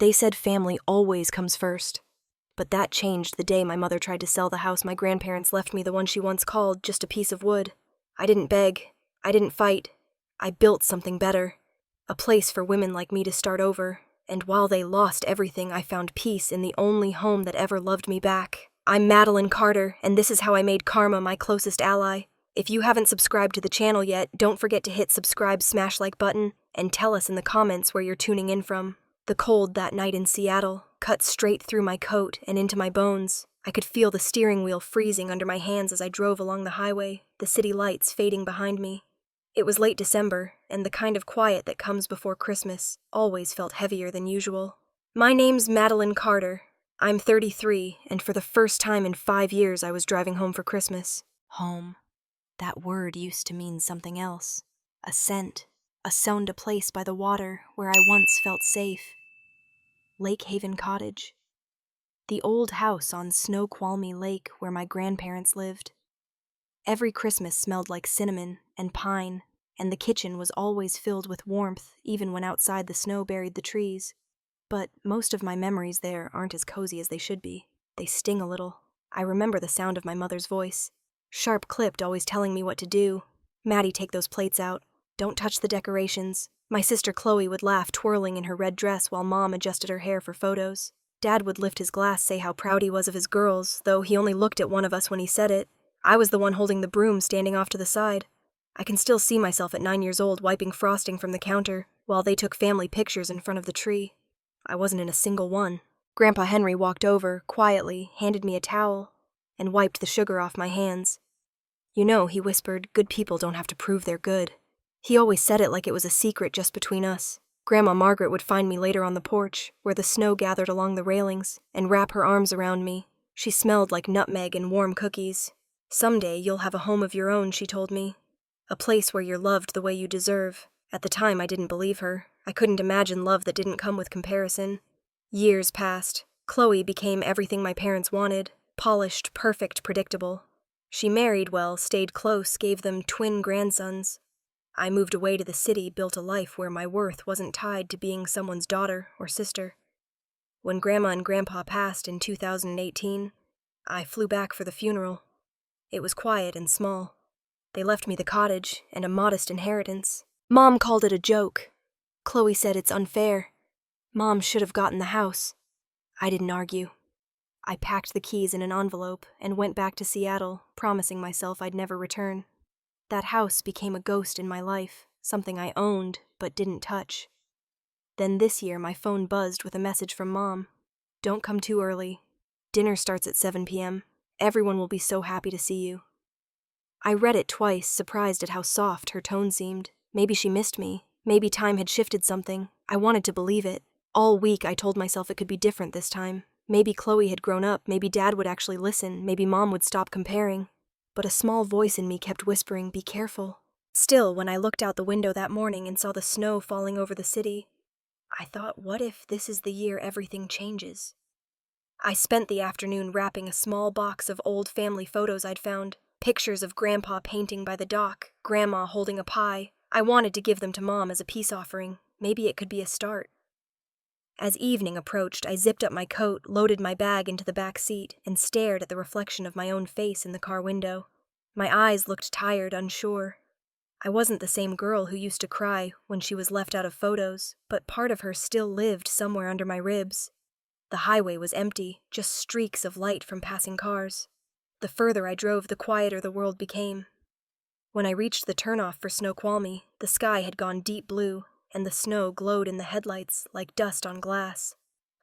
They said family always comes first. But that changed the day my mother tried to sell the house my grandparents left me, the one she once called just a piece of wood. I didn't beg. I didn't fight. I built something better. A place for women like me to start over. And while they lost everything, I found peace in the only home that ever loved me back. I'm Madeline Carter, and this is how I made karma my closest ally. If you haven't subscribed to the channel yet, don't forget to hit subscribe, smash like button, and tell us in the comments where you're tuning in from. The cold that night in Seattle cut straight through my coat and into my bones. I could feel the steering wheel freezing under my hands as I drove along the highway, the city lights fading behind me. It was late December, and the kind of quiet that comes before Christmas always felt heavier than usual. My name's Madeline Carter. I'm 33, and for the first time in 5 years I was driving home for Christmas. Home. That word used to mean something else. A scent. A sound, a place by the water where I once felt safe. Lake Haven Cottage. The old house on Snoqualmie Lake where my grandparents lived. Every Christmas smelled like cinnamon and pine, and the kitchen was always filled with warmth even when outside the snow buried the trees. But most of my memories there aren't as cozy as they should be. They sting a little. I remember the sound of my mother's voice, sharp-clipped, always telling me what to do. Maddie, take those plates out. Don't touch the decorations. My sister Chloe would laugh, twirling in her red dress while Mom adjusted her hair for photos. Dad would lift his glass, say how proud he was of his girls, though he only looked at one of us when he said it. I was the one holding the broom, standing off to the side. I can still see myself at 9 years old wiping frosting from the counter, while they took family pictures in front of the tree. I wasn't in a single one. Grandpa Henry walked over, quietly, handed me a towel, and wiped the sugar off my hands. You know, he whispered, good people don't have to prove they're good. He always said it like it was a secret just between us. Grandma Margaret would find me later on the porch, where the snow gathered along the railings, and wrap her arms around me. She smelled like nutmeg and warm cookies. Someday you'll have a home of your own, she told me. A place where you're loved the way you deserve. At the time, I didn't believe her. I couldn't imagine love that didn't come with comparison. Years passed. Chloe became everything my parents wanted. Polished, perfect, predictable. She married well, stayed close, gave them twin grandsons. I moved away to the city, built a life where my worth wasn't tied to being someone's daughter or sister. When Grandma and Grandpa passed in 2018, I flew back for the funeral. It was quiet and small. They left me the cottage and a modest inheritance. Mom called it a joke. Chloe said it's unfair. Mom should have gotten the house. I didn't argue. I packed the keys in an envelope and went back to Seattle, promising myself I'd never return. That house became a ghost in my life, something I owned but didn't touch. Then this year my phone buzzed with a message from Mom. Don't come too early. Dinner starts at 7 p.m. Everyone will be so happy to see you. I read it twice, surprised at how soft her tone seemed. Maybe she missed me. Maybe time had shifted something. I wanted to believe it. All week I told myself it could be different this time. Maybe Chloe had grown up, maybe Dad would actually listen, maybe Mom would stop comparing. But a small voice in me kept whispering, be careful. Still, when I looked out the window that morning and saw the snow falling over the city, I thought, what if this is the year everything changes? I spent the afternoon wrapping a small box of old family photos I'd found. Pictures of Grandpa painting by the dock, Grandma holding a pie. I wanted to give them to Mom as a peace offering. Maybe it could be a start. As evening approached, I zipped up my coat, loaded my bag into the back seat, and stared at the reflection of my own face in the car window. My eyes looked tired, unsure. I wasn't the same girl who used to cry when she was left out of photos, but part of her still lived somewhere under my ribs. The highway was empty, just streaks of light from passing cars. The further I drove, the quieter the world became. When I reached the turnoff for Snoqualmie, the sky had gone deep blue, and the snow glowed in the headlights like dust on glass.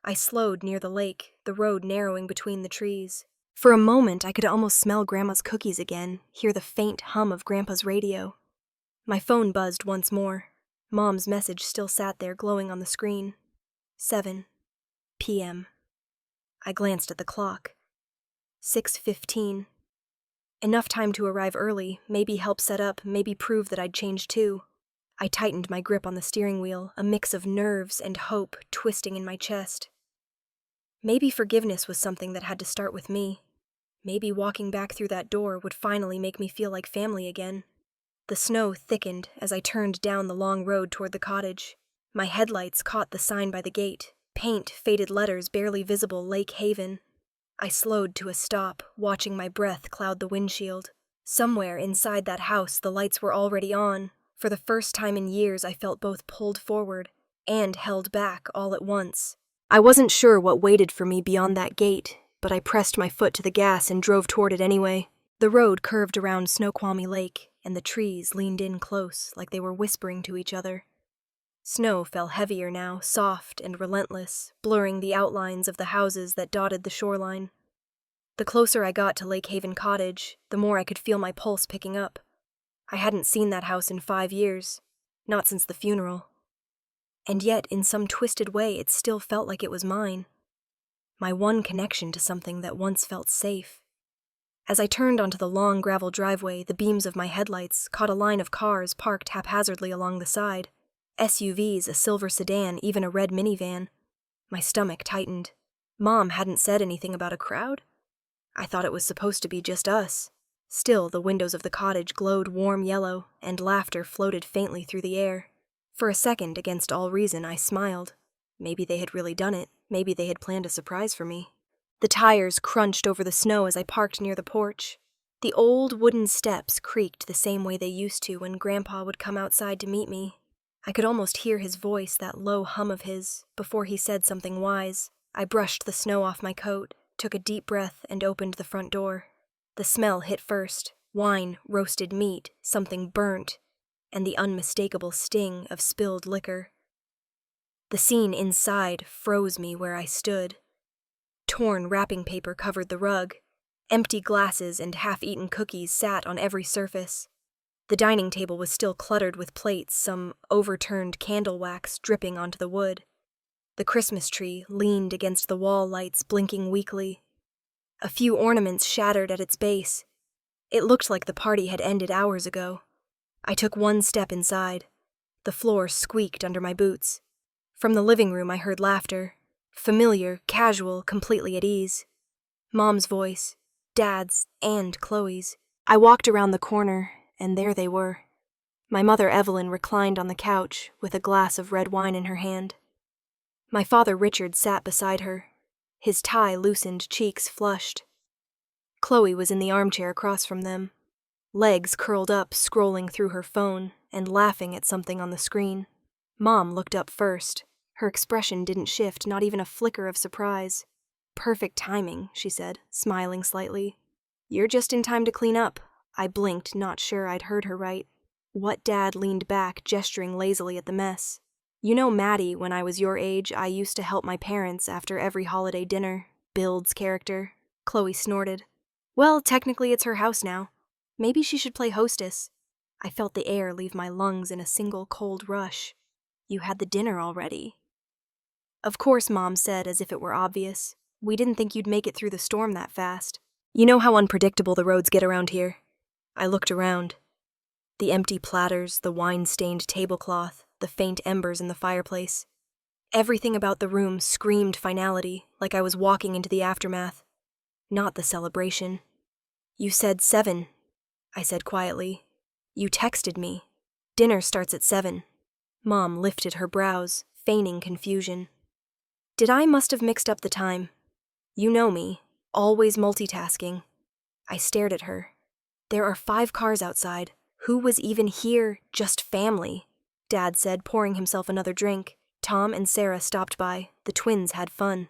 I slowed near the lake, the road narrowing between the trees. For a moment, I could almost smell Grandma's cookies again, hear the faint hum of Grandpa's radio. My phone buzzed once more. Mom's message still sat there glowing on the screen. 7 p.m. I glanced at the clock. 6:15. Enough time to arrive early, maybe help set up, maybe prove that I'd changed too. I tightened my grip on the steering wheel, a mix of nerves and hope twisting in my chest. Maybe forgiveness was something that had to start with me. Maybe walking back through that door would finally make me feel like family again. The snow thickened as I turned down the long road toward the cottage. My headlights caught the sign by the gate, Paint, faded letters barely visible, Lake Haven. I slowed to a stop, watching my breath cloud the windshield. Somewhere inside that house, the lights were already on. For the first time in years, I felt both pulled forward and held back all at once. I wasn't sure what waited for me beyond that gate, but I pressed my foot to the gas and drove toward it anyway. The road curved around Snoqualmie Lake, and the trees leaned in close, like they were whispering to each other. Snow fell heavier now, soft and relentless, blurring the outlines of the houses that dotted the shoreline. The closer I got to Lake Haven Cottage, the more I could feel my pulse picking up. I hadn't seen that house in 5 years, not since the funeral. And yet, in some twisted way, it still felt like it was mine. My one connection to something that once felt safe. As I turned onto the long gravel driveway, the beams of my headlights caught a line of cars parked haphazardly along the side. SUVs, a silver sedan, even a red minivan. My stomach tightened. Mom hadn't said anything about a crowd? I thought it was supposed to be just us. Still, the windows of the cottage glowed warm yellow, and laughter floated faintly through the air. For a second, against all reason, I smiled. Maybe they had really done it. Maybe they had planned a surprise for me. The tires crunched over the snow as I parked near the porch. The old wooden steps creaked the same way they used to when Grandpa would come outside to meet me. I could almost hear his voice, that low hum of his, before he said something wise. I brushed the snow off my coat, took a deep breath, and opened the front door. The smell hit first. Wine, roasted meat, something burnt, and the unmistakable sting of spilled liquor. The scene inside froze me where I stood. Torn wrapping paper covered the rug. Empty glasses and half-eaten cookies sat on every surface. The dining table was still cluttered with plates, some overturned candle wax dripping onto the wood. The Christmas tree leaned against the wall lights, blinking weakly. A few ornaments shattered at its base. It looked like the party had ended hours ago. I took one step inside. The floor squeaked under my boots. From the living room I heard laughter. Familiar, casual, completely at ease. Mom's voice, Dad's, and Chloe's. I walked around the corner, and there they were. My mother Evelyn reclined on the couch, with a glass of red wine in her hand. My father Richard sat beside her, his tie loosened, cheeks flushed. Chloe was in the armchair across from them, legs curled up, scrolling through her phone, and laughing at something on the screen. Mom looked up first. Her expression didn't shift, not even a flicker of surprise. "Perfect timing," she said, smiling slightly. "You're just in time to clean up." I blinked, not sure I'd heard her right. What Dad leaned back, gesturing lazily at the mess. "You know Maddie, when I was your age, I used to help my parents after every holiday dinner. Builds character." Chloe snorted. "Well, technically it's her house now. Maybe she should play hostess." I felt the air leave my lungs in a single cold rush. "You had the dinner already." "Of course," Mom said, as if it were obvious. "We didn't think you'd make it through the storm that fast. You know how unpredictable the roads get around here." I looked around. The empty platters, the wine-stained tablecloth, the faint embers in the fireplace. Everything about the room screamed finality, like I was walking into the aftermath. Not the celebration. "You said 7, I said quietly. "You texted me. Dinner starts at 7. Mom lifted her brows, feigning confusion. "Did I must have mixed up the time? You know me, always multitasking." I stared at her. "There are 5 cars outside. Who was even here? Just family," Dad said, pouring himself another drink. "Tom and Sarah stopped by. The twins had fun."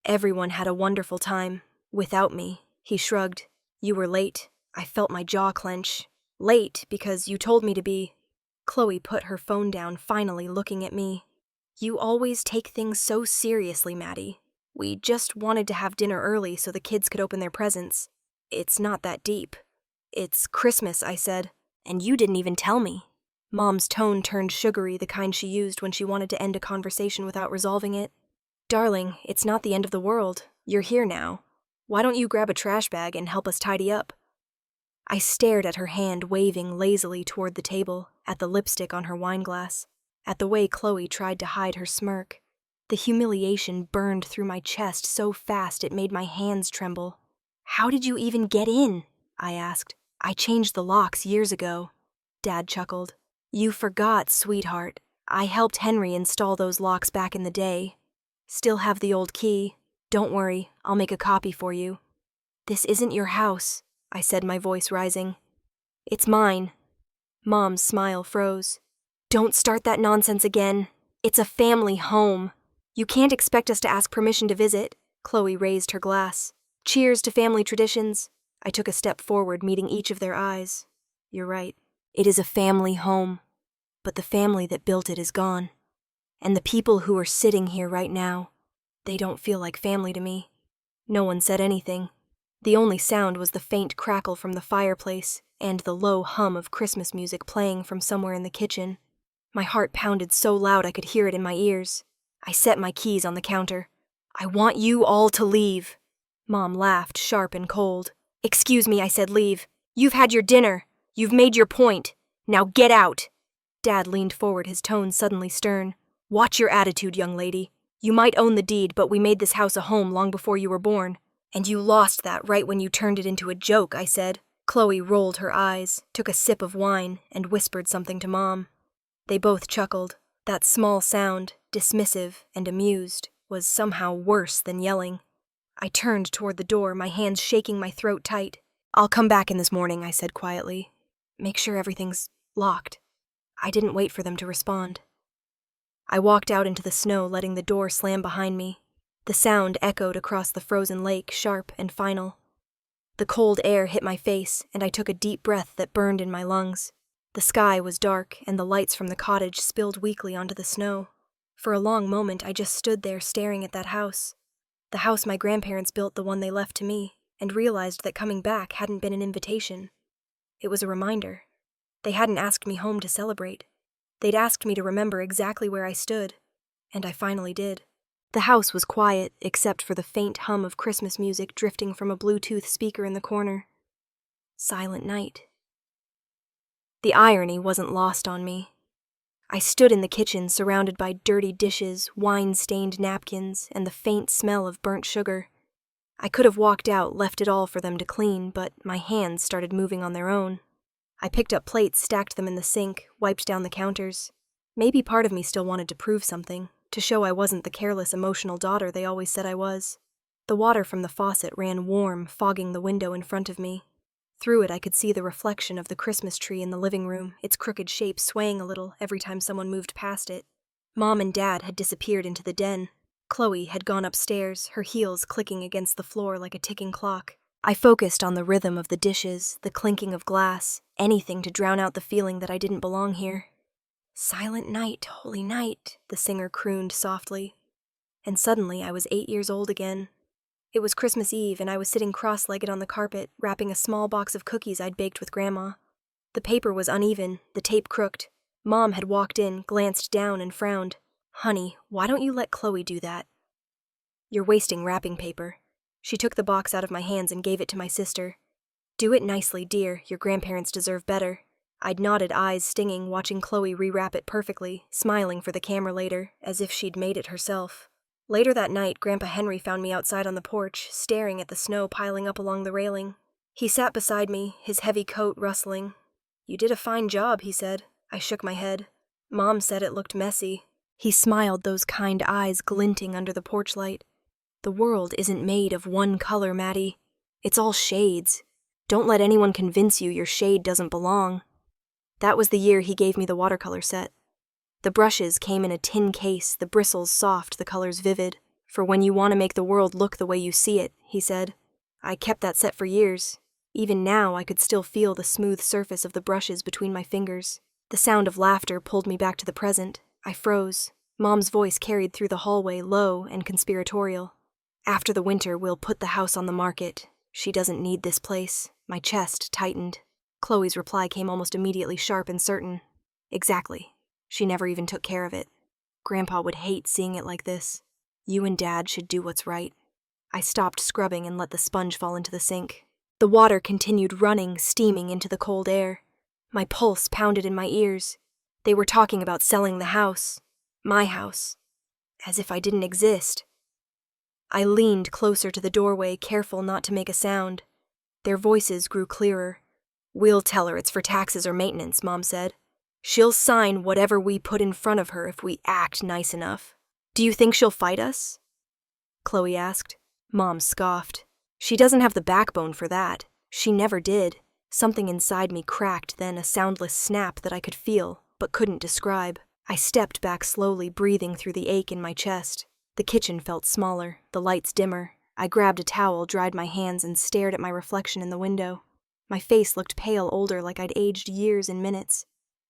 "Everyone had a wonderful time. Without me," he shrugged. "You were late." I felt my jaw clench. "Late because you told me to be." Chloe put her phone down, finally looking at me. "You always take things so seriously, Maddie. We just wanted to have dinner early so the kids could open their presents. It's not that deep." "It's Christmas," I said, "and you didn't even tell me." Mom's tone turned sugary, the kind she used when she wanted to end a conversation without resolving it. "Darling, it's not the end of the world. You're here now. Why don't you grab a trash bag and help us tidy up?" I stared at her hand waving lazily toward the table, at the lipstick on her wineglass, at the way Chloe tried to hide her smirk. The humiliation burned through my chest so fast it made my hands tremble. "How did you even get in?" I asked. "I changed the locks years ago." Dad chuckled. "You forgot, sweetheart. I helped Henry install those locks back in the day. Still have the old key. Don't worry, I'll make a copy for you. This isn't your house, I said, my voice rising. It's mine. Mom's smile froze. Don't start that nonsense again. It's a family home. You can't expect us to ask permission to visit. Chloe raised her glass. Cheers to family traditions. I took a step forward, meeting each of their eyes. You're right. It is a family home. But the family that built it is gone. And the people who are sitting here right now, they don't feel like family to me. No one said anything. The only sound was the faint crackle from the fireplace and the low hum of Christmas music playing from somewhere in the kitchen. My heart pounded so loud I could hear it in my ears. I set my keys on the counter. I want you all to leave. Mom laughed, sharp and cold. Excuse me, I said, leave. You've had your dinner. You've made your point. Now get out. Dad leaned forward, his tone suddenly stern. Watch your attitude, young lady. You might own the deed, but we made this house a home long before you were born. And you lost that right when you turned it into a joke, I said. Chloe rolled her eyes, took a sip of wine, and whispered something to Mom. They both chuckled. That small sound, dismissive and amused, was somehow worse than yelling. I turned toward the door, my hands shaking my throat tight. I'll come back in this morning, I said quietly. Make sure everything's locked. I didn't wait for them to respond. I walked out into the snow, letting the door slam behind me. The sound echoed across the frozen lake, sharp and final. The cold air hit my face, and I took a deep breath that burned in my lungs. The sky was dark, and the lights from the cottage spilled weakly onto the snow. For a long moment, I just stood there staring at that house. The house my grandparents built, the one they left to me, and realized that coming back hadn't been an invitation. It was a reminder. They hadn't asked me home to celebrate. They'd asked me to remember exactly where I stood, and I finally did. The house was quiet, except for the faint hum of Christmas music drifting from a Bluetooth speaker in the corner. Silent night. The irony wasn't lost on me. I stood in the kitchen, surrounded by dirty dishes, wine-stained napkins, and the faint smell of burnt sugar. I could have walked out, left it all for them to clean, but my hands started moving on their own. I picked up plates, stacked them in the sink, wiped down the counters. Maybe part of me still wanted to prove something, to show I wasn't the careless, emotional daughter they always said I was. The water from the faucet ran warm, fogging the window in front of me. Through it, I could see the reflection of the Christmas tree in the living room, its crooked shape swaying a little every time someone moved past it. Mom and Dad had disappeared into the den. Chloe had gone upstairs, her heels clicking against the floor like a ticking clock. I focused on the rhythm of the dishes, the clinking of glass, anything to drown out the feeling that I didn't belong here. Silent night, holy night, the singer crooned softly. And suddenly I was 8 years old again. It was Christmas Eve, and I was sitting cross-legged on the carpet, wrapping a small box of cookies I'd baked with Grandma. The paper was uneven, the tape crooked. Mom had walked in, glanced down, and frowned. Honey, why don't you let Chloe do that? You're wasting wrapping paper. She took the box out of my hands and gave it to my sister. Do it nicely, dear. Your grandparents deserve better. I'd nodded, eyes stinging, watching Chloe rewrap it perfectly, smiling for the camera later, as if she'd made it herself. Later that night, Grandpa Henry found me outside on the porch, staring at the snow piling up along the railing. He sat beside me, his heavy coat rustling. You did a fine job, he said. I shook my head. Mom said it looked messy. He smiled, those kind eyes glinting under the porch light. The world isn't made of one color, Maddie. It's all shades. Don't let anyone convince you your shade doesn't belong. That was the year he gave me the watercolor set. The brushes came in a tin case, the bristles soft, the colors vivid. For when you want to make the world look the way you see it, he said. I kept that set for years. Even now, I could still feel the smooth surface of the brushes between my fingers. The sound of laughter pulled me back to the present. I froze. Mom's voice carried through the hallway, low and conspiratorial. After the winter, we'll put the house on the market. She doesn't need this place. My chest tightened. Chloe's reply came almost immediately, sharp and certain. Exactly. She never even took care of it. Grandpa would hate seeing it like this. You and Dad should do what's right. I stopped scrubbing and let the sponge fall into the sink. The water continued running, steaming into the cold air. My pulse pounded in my ears. They were talking about selling the house. My house. As if I didn't exist. I leaned closer to the doorway, careful not to make a sound. Their voices grew clearer. We'll tell her it's for taxes or maintenance, Mom said. She'll sign whatever we put in front of her if we act nice enough. Do you think she'll fight us? Chloe asked. Mom scoffed. She doesn't have the backbone for that. She never did. Something inside me cracked, then a soundless snap that I could feel, but couldn't describe. I stepped back slowly, breathing through the ache in my chest. The kitchen felt smaller, the lights dimmer. I grabbed a towel, dried my hands, and stared at my reflection in the window. My face looked pale, older, like I'd aged years in minutes.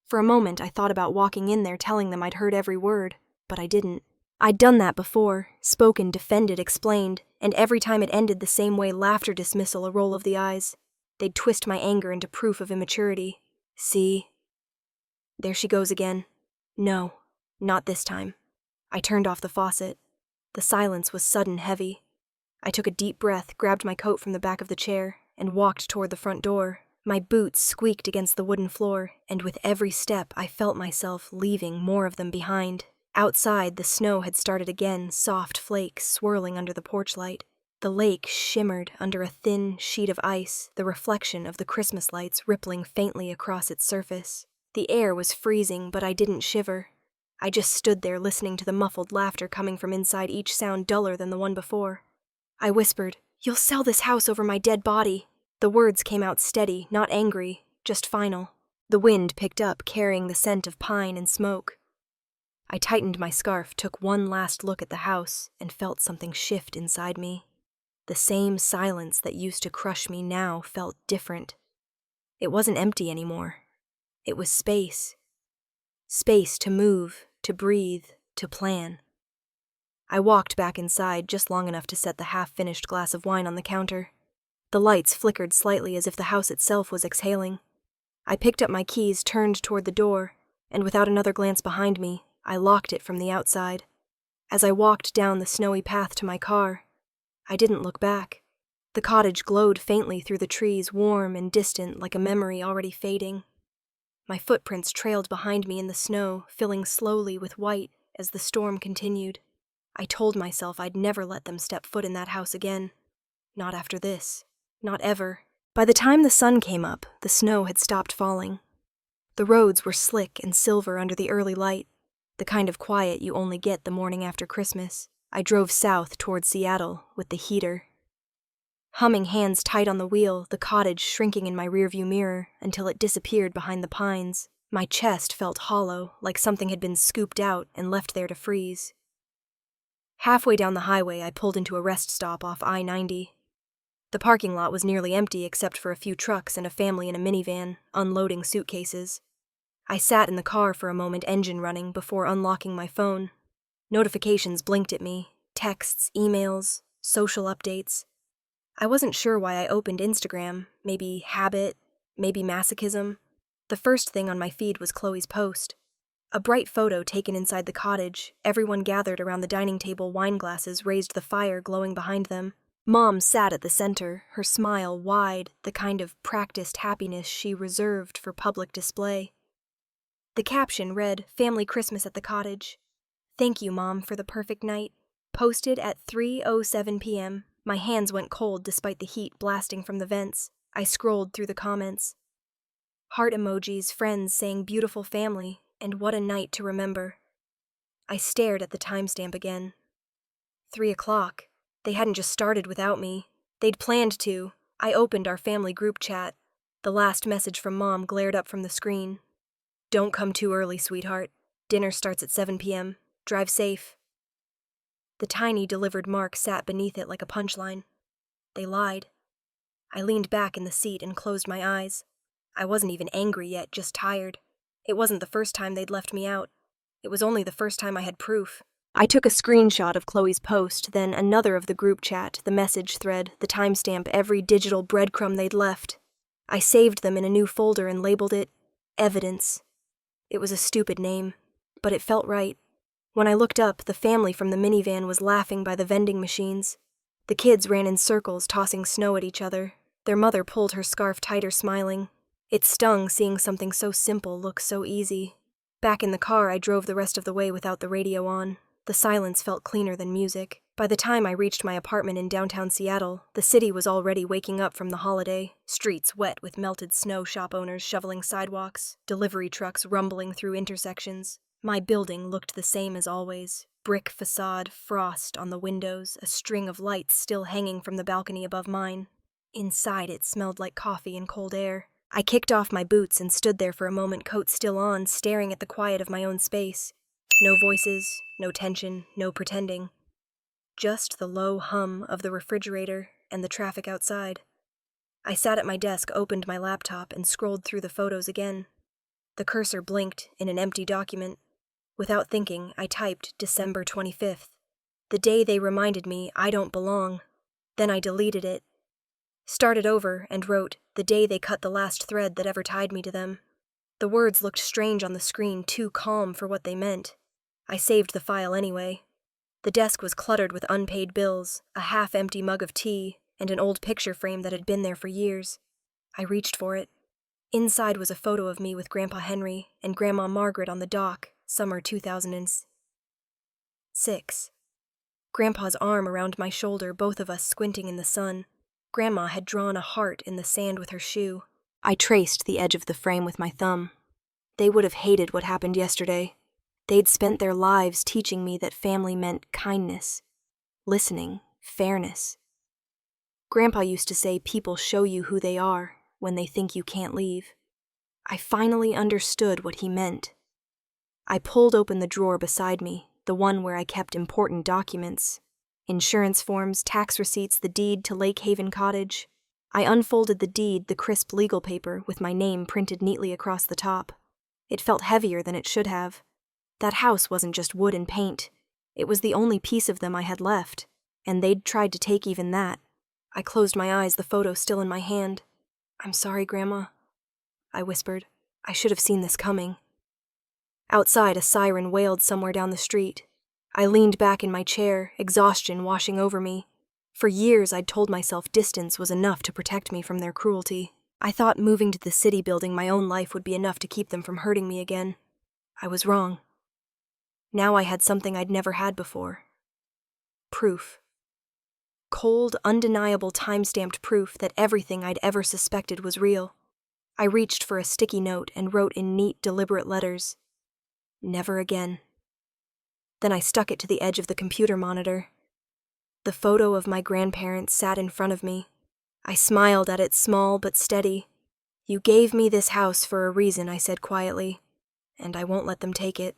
For a moment, I thought about walking in there, telling them I'd heard every word, but I didn't. I'd done that before, spoken, defended, explained, and every time it ended the same way: laughter, dismissal, a roll of the eyes. They'd twist my anger into proof of immaturity. See? There she goes again. No, not this time. I turned off the faucet. The silence was sudden, heavy. I took a deep breath, grabbed my coat from the back of the chair, and walked toward the front door. My boots squeaked against the wooden floor, and with every step I felt myself leaving more of them behind. Outside, the snow had started again, soft flakes swirling under the porch light. The lake shimmered under a thin sheet of ice, the reflection of the Christmas lights rippling faintly across its surface. The air was freezing, but I didn't shiver. I just stood there listening to the muffled laughter coming from inside, each sound duller than the one before. I whispered, "You'll sell this house over my dead body." The words came out steady, not angry, just final. The wind picked up, carrying the scent of pine and smoke. I tightened my scarf, took one last look at the house, and felt something shift inside me. The same silence that used to crush me now felt different. It wasn't empty anymore. It was space. Space to move, to breathe, to plan. I walked back inside just long enough to set the half-finished glass of wine on the counter. The lights flickered slightly as if the house itself was exhaling. I picked up my keys, turned toward the door, and without another glance behind me, I locked it from the outside. As I walked down the snowy path to my car, I didn't look back. The cottage glowed faintly through the trees, warm and distant like a memory already fading. My footprints trailed behind me in the snow, filling slowly with white as the storm continued. I told myself I'd never let them step foot in that house again. Not after this. Not ever. By the time the sun came up, the snow had stopped falling. The roads were slick and silver under the early light, the kind of quiet you only get the morning after Christmas. I drove south toward Seattle with the heater. Humming, hands tight on the wheel, the cottage shrinking in my rearview mirror until it disappeared behind the pines. My chest felt hollow, like something had been scooped out and left there to freeze. Halfway down the highway, I pulled into a rest stop off I-90. The parking lot was nearly empty except for a few trucks and a family in a minivan, unloading suitcases. I sat in the car for a moment, engine running, before unlocking my phone. Notifications blinked at me, texts, emails, social updates. I wasn't sure why I opened Instagram, maybe habit, maybe masochism. The first thing on my feed was Chloe's post. A bright photo taken inside the cottage, everyone gathered around the dining table, wine glasses raised, the fire glowing behind them. Mom sat at the center, her smile wide, the kind of practiced happiness she reserved for public display. The caption read, "Family Christmas at the cottage. Thank you, Mom, for the perfect night." Posted at 3:07 p.m. My hands went cold despite the heat blasting from the vents. I scrolled through the comments. Heart emojis, friends saying beautiful family, and what a night to remember. I stared at the timestamp again. 3 o'clock. They hadn't just started without me. They'd planned to. I opened our family group chat. The last message from Mom glared up from the screen. "Don't come too early, sweetheart. Dinner starts at 7 p.m. Drive safe." The tiny delivered mark sat beneath it like a punchline. They lied. I leaned back in the seat and closed my eyes. I wasn't even angry yet, just tired. It wasn't the first time they'd left me out. It was only the first time I had proof. I took a screenshot of Chloe's post, then another of the group chat, the message thread, the timestamp, every digital breadcrumb they'd left. I saved them in a new folder and labeled it Evidence. It was a stupid name, but it felt right. When I looked up, the family from the minivan was laughing by the vending machines. The kids ran in circles, tossing snow at each other. Their mother pulled her scarf tighter, smiling. It stung seeing something so simple look so easy. Back in the car, I drove the rest of the way without the radio on. The silence felt cleaner than music. By the time I reached my apartment in downtown Seattle, the city was already waking up from the holiday. Streets wet with melted snow, shop owners shoveling sidewalks, delivery trucks rumbling through intersections. My building looked the same as always. brick facade, frost on the windows, a string of lights still hanging from the balcony above mine. Inside it smelled like coffee and cold air. I kicked off my boots and stood there for a moment, coat still on, staring at the quiet of my own space. No voices, no tension, no pretending. Just the low hum of the refrigerator and the traffic outside. I sat at my desk, opened my laptop, and scrolled through the photos again. The cursor blinked in an empty document. Without thinking, I typed December 25th, the day they reminded me I don't belong. Then I deleted it. Started over and wrote, the day they cut the last thread that ever tied me to them. The words looked strange on the screen, too calm for what they meant. I saved the file anyway. The desk was cluttered with unpaid bills, a half-empty mug of tea, and an old picture frame that had been there for years. I reached for it. Inside was a photo of me with Grandpa Henry and Grandma Margaret on the dock, summer 2006. Grandpa's arm around my shoulder, both of us squinting in the sun. Grandma had drawn a heart in the sand with her shoe. I traced the edge of the frame with my thumb. They would have hated what happened yesterday. They'd spent their lives teaching me that family meant kindness, listening, fairness. Grandpa used to say people show you who they are when they think you can't leave. I finally understood what he meant. I pulled open the drawer beside me, the one where I kept important documents. Insurance forms, tax receipts, the deed to Lake Haven Cottage. I unfolded the deed, the crisp legal paper, with my name printed neatly across the top. It felt heavier than it should have. That house wasn't just wood and paint. It was the only piece of them I had left, and they'd tried to take even that. I closed my eyes, the photo still in my hand. I'm sorry, Grandma, I whispered. I should have seen this coming. Outside, a siren wailed somewhere down the street. I leaned back in my chair, exhaustion washing over me. For years, I'd told myself distance was enough to protect me from their cruelty. I thought moving to the city, building my own life would be enough to keep them from hurting me again. I was wrong. Now I had something I'd never had before. Proof. Cold, undeniable, time-stamped proof that everything I'd ever suspected was real. I reached for a sticky note and wrote in neat, deliberate letters, "Never again." Then I stuck it to the edge of the computer monitor. The photo of my grandparents sat in front of me. I smiled at it, small but steady. "You gave me this house for a reason," I said quietly, "and I won't let them take it."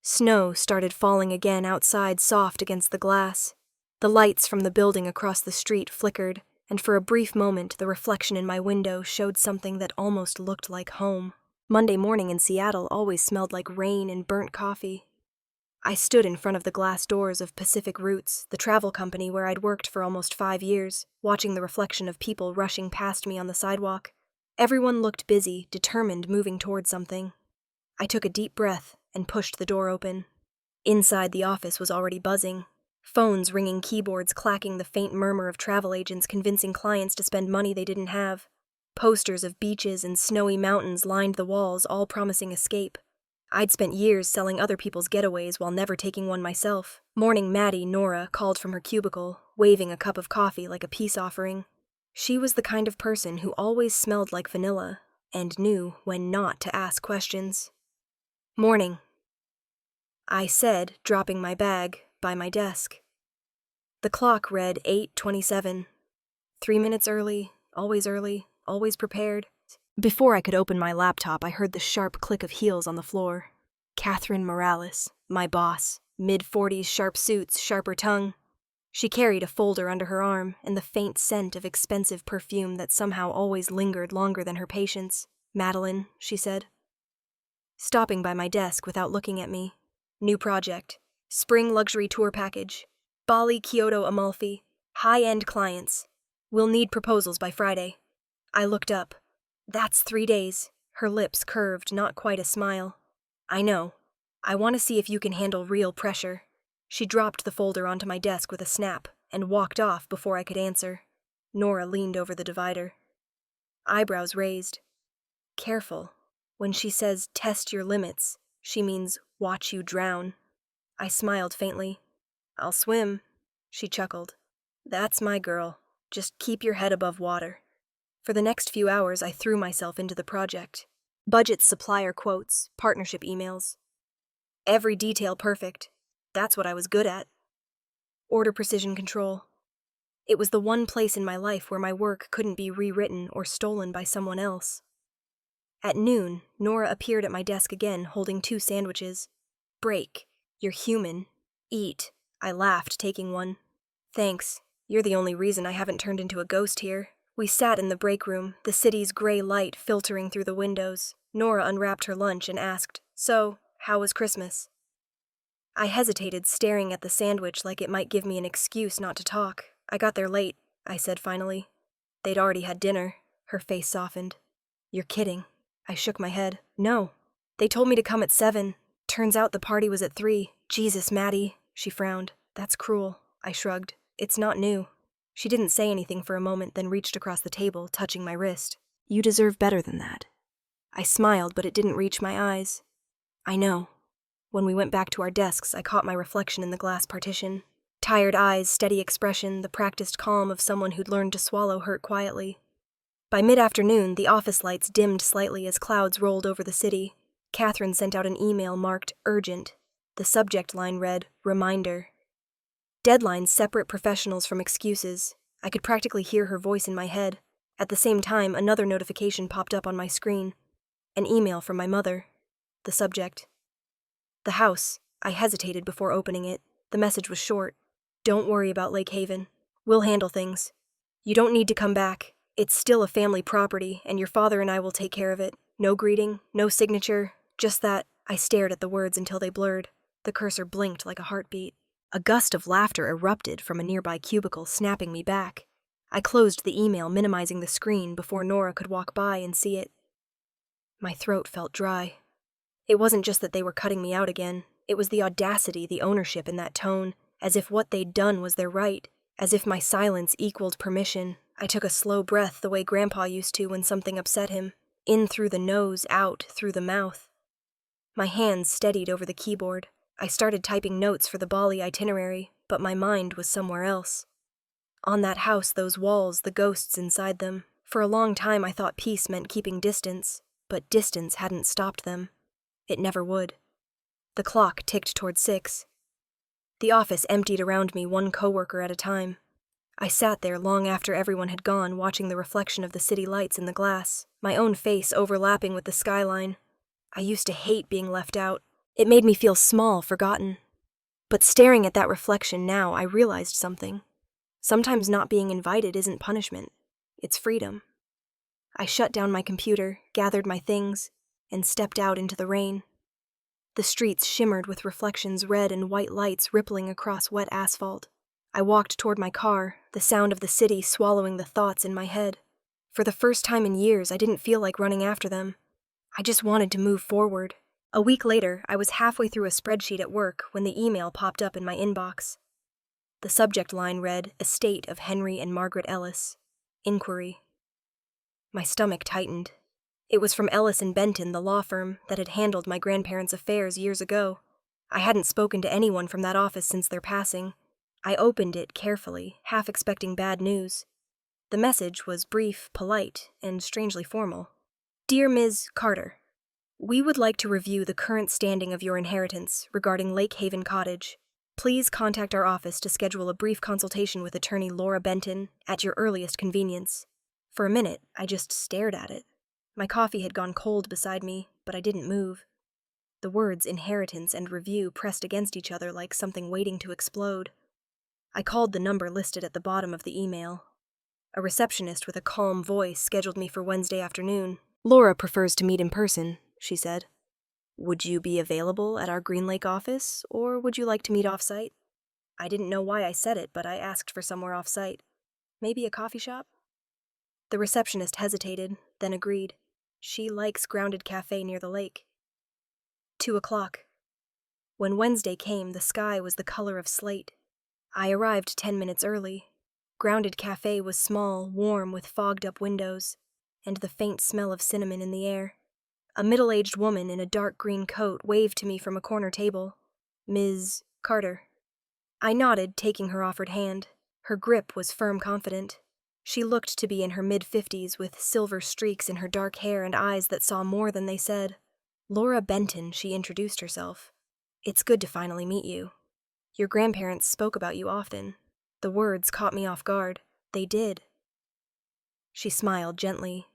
Snow started falling again outside, soft against the glass. The lights from the building across the street flickered, and for a brief moment the reflection in my window showed something that almost looked like home. Monday morning in Seattle always smelled like rain and burnt coffee. I stood in front of the glass doors of Pacific Roots, the travel company where I'd worked for almost 5 years, watching the reflection of people rushing past me on the sidewalk. Everyone looked busy, determined, moving toward something. I took a deep breath and pushed the door open. Inside, the office was already buzzing. Phones ringing, keyboards clacking, the faint murmur of travel agents convincing clients to spend money they didn't have. Posters of beaches and snowy mountains lined the walls, all promising escape. I'd spent years selling other people's getaways while never taking one myself. Morning Maddie, Nora, called from her cubicle, waving a cup of coffee like a peace offering. She was the kind of person who always smelled like vanilla and knew when not to ask questions. "Morning," I said, dropping my bag by my desk. The clock read 8:27. 3 minutes early, always prepared. Before I could open my laptop, I heard the sharp click of heels on the floor. Catherine Morales, my boss, mid-40s, sharp suits, sharper tongue. She carried a folder under her arm and the faint scent of expensive perfume that somehow always lingered longer than her patience. "Madeline," she said. Stopping by my desk without looking at me. "New project. Spring luxury tour package. Bali, Kyoto, Amalfi. High-end clients. We'll need proposals by Friday." I looked up. "That's 3 days." Her lips curved, not quite a smile. "I know. I want to see if you can handle real pressure." She dropped the folder onto my desk with a snap and walked off before I could answer. Nora leaned over the divider. Eyebrows raised. Careful. When she says test your limits, she means watch you drown. I smiled faintly. "I'll swim," she chuckled. "That's my girl. Just keep your head above water." For the next few hours, I threw myself into the project. Budgets, supplier quotes, partnership emails. Every detail perfect. That's what I was good at. Order precision control. It was the one place in my life where my work couldn't be rewritten or stolen by someone else. At noon, Nora appeared at my desk again, holding 2 sandwiches. Break. You're human. Eat. I laughed, taking one. Thanks. You're the only reason I haven't turned into a ghost here. We sat in the break room, the city's gray light filtering through the windows. Nora unwrapped her lunch and asked, "So, how was Christmas?" I hesitated, staring at the sandwich like it might give me an excuse not to talk. "I got there late," I said finally. "They'd already had dinner." Her face softened. "You're kidding." I shook my head. "No. They told me to come at 7. Turns out the party was at 3. Jesus, Maddie." She frowned. "That's cruel." I shrugged. "It's not new." She didn't say anything for a moment, then reached across the table, touching my wrist. "You deserve better than that." I smiled, but it didn't reach my eyes. "I know." When we went back to our desks, I caught my reflection in the glass partition. Tired eyes, steady expression, the practiced calm of someone who'd learned to swallow hurt quietly. By mid-afternoon, the office lights dimmed slightly as clouds rolled over the city. Catherine sent out an email marked urgent. The subject line read, "Reminder." Deadlines separate professionals from excuses. I could practically hear her voice in my head. At the same time, another notification popped up on my screen. An email from my mother. The subject. The house. I hesitated before opening it. The message was short. "Don't worry about Lake Haven. We'll handle things. You don't need to come back. It's still a family property, and your father and I will take care of it. No greeting, no signature, just that." I stared at the words until they blurred. The cursor blinked like a heartbeat. A gust of laughter erupted from a nearby cubicle, snapping me back. I closed the email, minimizing the screen before Nora could walk by and see it. My throat felt dry. It wasn't just that they were cutting me out again. It was the audacity, the ownership in that tone, as if what they'd done was their right, as if my silence equaled permission. I took a slow breath the way Grandpa used to when something upset him. In through the nose, out through the mouth. My hands steadied over the keyboard. I started typing notes for the Bali itinerary, but my mind was somewhere else. On that house, those walls, the ghosts inside them. For a long time I thought peace meant keeping distance, but distance hadn't stopped them. It never would. The clock ticked toward 6. The office emptied around me, one coworker at a time. I sat there long after everyone had gone, watching the reflection of the city lights in the glass, my own face overlapping with the skyline. I used to hate being left out. It made me feel small, forgotten. But staring at that reflection now, I realized something. Sometimes not being invited isn't punishment. It's freedom. I shut down my computer, gathered my things, and stepped out into the rain. The streets shimmered with reflections, red and white lights rippling across wet asphalt. I walked toward my car, the sound of the city swallowing the thoughts in my head. For the first time in years, I didn't feel like running after them. I just wanted to move forward. A week later, I was halfway through a spreadsheet at work when the email popped up in my inbox. The subject line read, "Estate of Henry and Margaret Ellis. Inquiry." My stomach tightened. It was from Ellis and Benton, the law firm that had handled my grandparents' affairs years ago. I hadn't spoken to anyone from that office since their passing. I opened it carefully, half expecting bad news. The message was brief, polite, and strangely formal. "Dear Ms. Carter, we would like to review the current standing of your inheritance regarding Lake Haven Cottage. Please contact our office to schedule a brief consultation with attorney Laura Benton at your earliest convenience." For a minute, I just stared at it. My coffee had gone cold beside me, but I didn't move. The words inheritance and review pressed against each other like something waiting to explode. I called the number listed at the bottom of the email. A receptionist with a calm voice scheduled me for Wednesday afternoon. "Laura prefers to meet in person," she said. "Would you be available at our Green Lake office, or would you like to meet off-site?" I didn't know why I said it, but I asked for somewhere off-site. Maybe a coffee shop? The receptionist hesitated, then agreed. She likes Grounded Cafe near the lake. 2:00. When Wednesday came, the sky was the color of slate. I arrived 10 minutes early. Grounded Cafe was small, warm, with fogged-up windows, and the faint smell of cinnamon in the air. A middle-aged woman in a dark green coat waved to me from a corner table. "Ms. Carter." I nodded, taking her offered hand. Her grip was firm, confident. She looked to be in her mid-50s, with silver streaks in her dark hair and eyes that saw more than they said. "Laura Benton," she introduced herself. "It's good to finally meet you." Your grandparents spoke about you often. The words caught me off guard. They did. She smiled gently.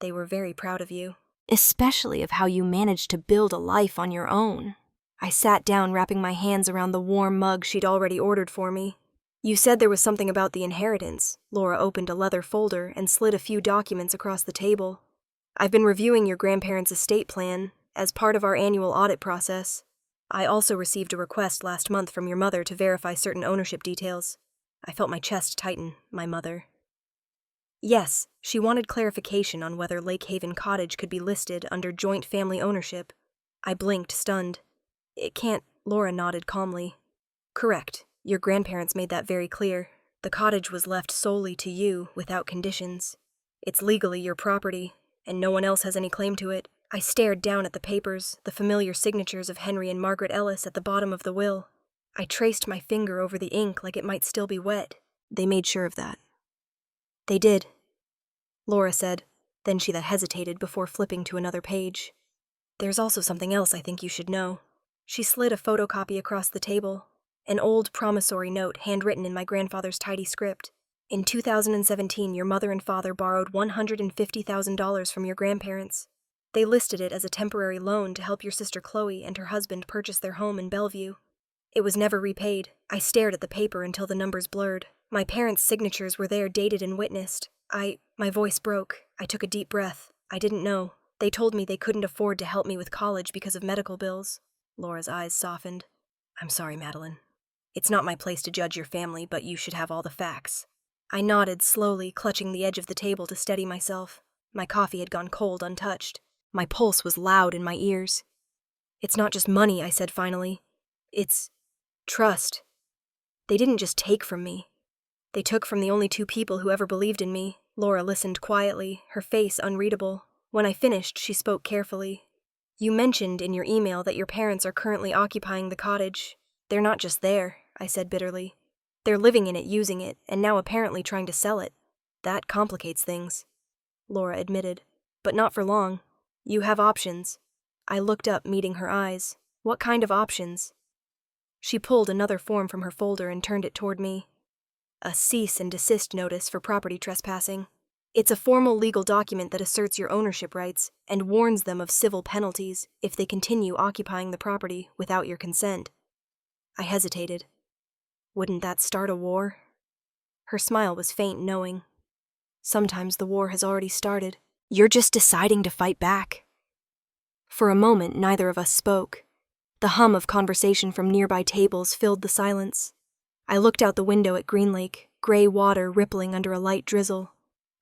They were very proud of you. Especially of how you managed to build a life on your own. I sat down, wrapping my hands around the warm mug she'd already ordered for me. You said there was something about the inheritance. Laura opened a leather folder and slid a few documents across the table. I've been reviewing your grandparents' estate plan as part of our annual audit process. I also received a request last month from your mother to verify certain ownership details. I felt my chest tighten. My mother. Yes, she wanted clarification on whether Lake Haven Cottage could be listed under joint family ownership. I blinked, stunned. It can't. Laura nodded calmly. Correct. Your grandparents made that very clear. The cottage was left solely to you, without conditions. It's legally your property, and no one else has any claim to it. I stared down at the papers, the familiar signatures of Henry and Margaret Ellis at the bottom of the will. I traced my finger over the ink like it might still be wet. They made sure of that. They did, Laura said. Then she hesitated before flipping to another page. There's also something else I think you should know. She slid a photocopy across the table. An old promissory note handwritten in my grandfather's tidy script. In 2017, your mother and father borrowed $150,000 from your grandparents. They listed it as a temporary loan to help your sister Chloe and her husband purchase their home in Bellevue. It was never repaid. I stared at the paper until the numbers blurred. My parents' signatures were there, dated and witnessed. My voice broke. I took a deep breath. I didn't know. They told me they couldn't afford to help me with college because of medical bills. Laura's eyes softened. I'm sorry, Madeline. It's not my place to judge your family, but you should have all the facts. I nodded slowly, clutching the edge of the table to steady myself. My coffee had gone cold, untouched. My pulse was loud in my ears. It's not just money, I said finally. It's trust. They didn't just take from me. They took from the only two people who ever believed in me. Laura listened quietly, her face unreadable. When I finished, she spoke carefully. You mentioned in your email that your parents are currently occupying the cottage. They're not just there, I said bitterly. They're living in it, using it, and now apparently trying to sell it. That complicates things, Laura admitted. But not for long. You have options. I looked up, meeting her eyes. What kind of options? She pulled another form from her folder and turned it toward me. A cease and desist notice for property trespassing. It's a formal legal document that asserts your ownership rights and warns them of civil penalties if they continue occupying the property without your consent. I hesitated. Wouldn't that start a war? Her smile was faint, knowing. Sometimes the war has already started. You're just deciding to fight back. For a moment, neither of us spoke. The hum of conversation from nearby tables filled the silence. I looked out the window at Green Lake, gray water rippling under a light drizzle.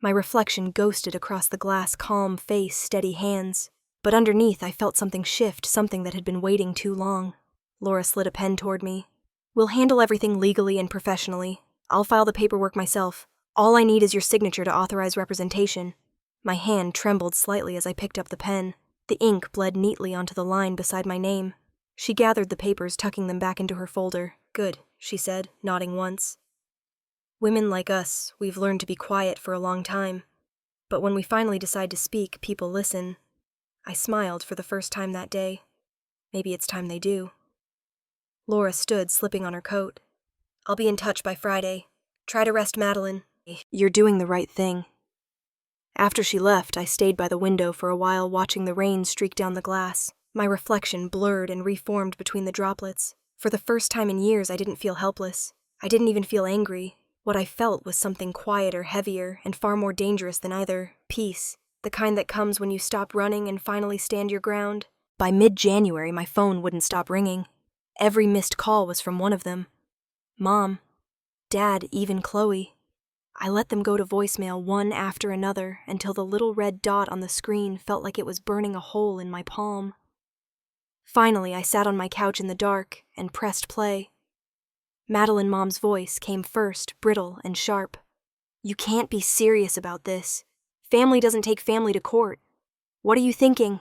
My reflection ghosted across the glass, calm face, steady hands. But underneath, I felt something shift, something that had been waiting too long. Laura slid a pen toward me. We'll handle everything legally and professionally. I'll file the paperwork myself. All I need is your signature to authorize representation. My hand trembled slightly as I picked up the pen. The ink bled neatly onto the line beside my name. She gathered the papers, tucking them back into her folder. Good, she said, nodding once. Women like us, we've learned to be quiet for a long time. But when we finally decide to speak, people listen. I smiled for the first time that day. Maybe it's time they do. Laura stood, slipping on her coat. I'll be in touch by Friday. Try to rest Madeline. You're doing the right thing. After she left, I stayed by the window for a while, watching the rain streak down the glass. My reflection blurred and reformed between the droplets. For the first time in years, I didn't feel helpless. I didn't even feel angry. What I felt was something quieter, heavier, and far more dangerous than either. Peace. The kind that comes when you stop running and finally stand your ground. By mid-January, my phone wouldn't stop ringing. Every missed call was from one of them. Mom, Dad, even Chloe. I let them go to voicemail one after another until the little red dot on the screen felt like it was burning a hole in my palm. Finally, I sat on my couch in the dark and pressed play. Madeline Mom's voice came first, brittle and sharp. You can't be serious about this. Family doesn't take family to court. What are you thinking?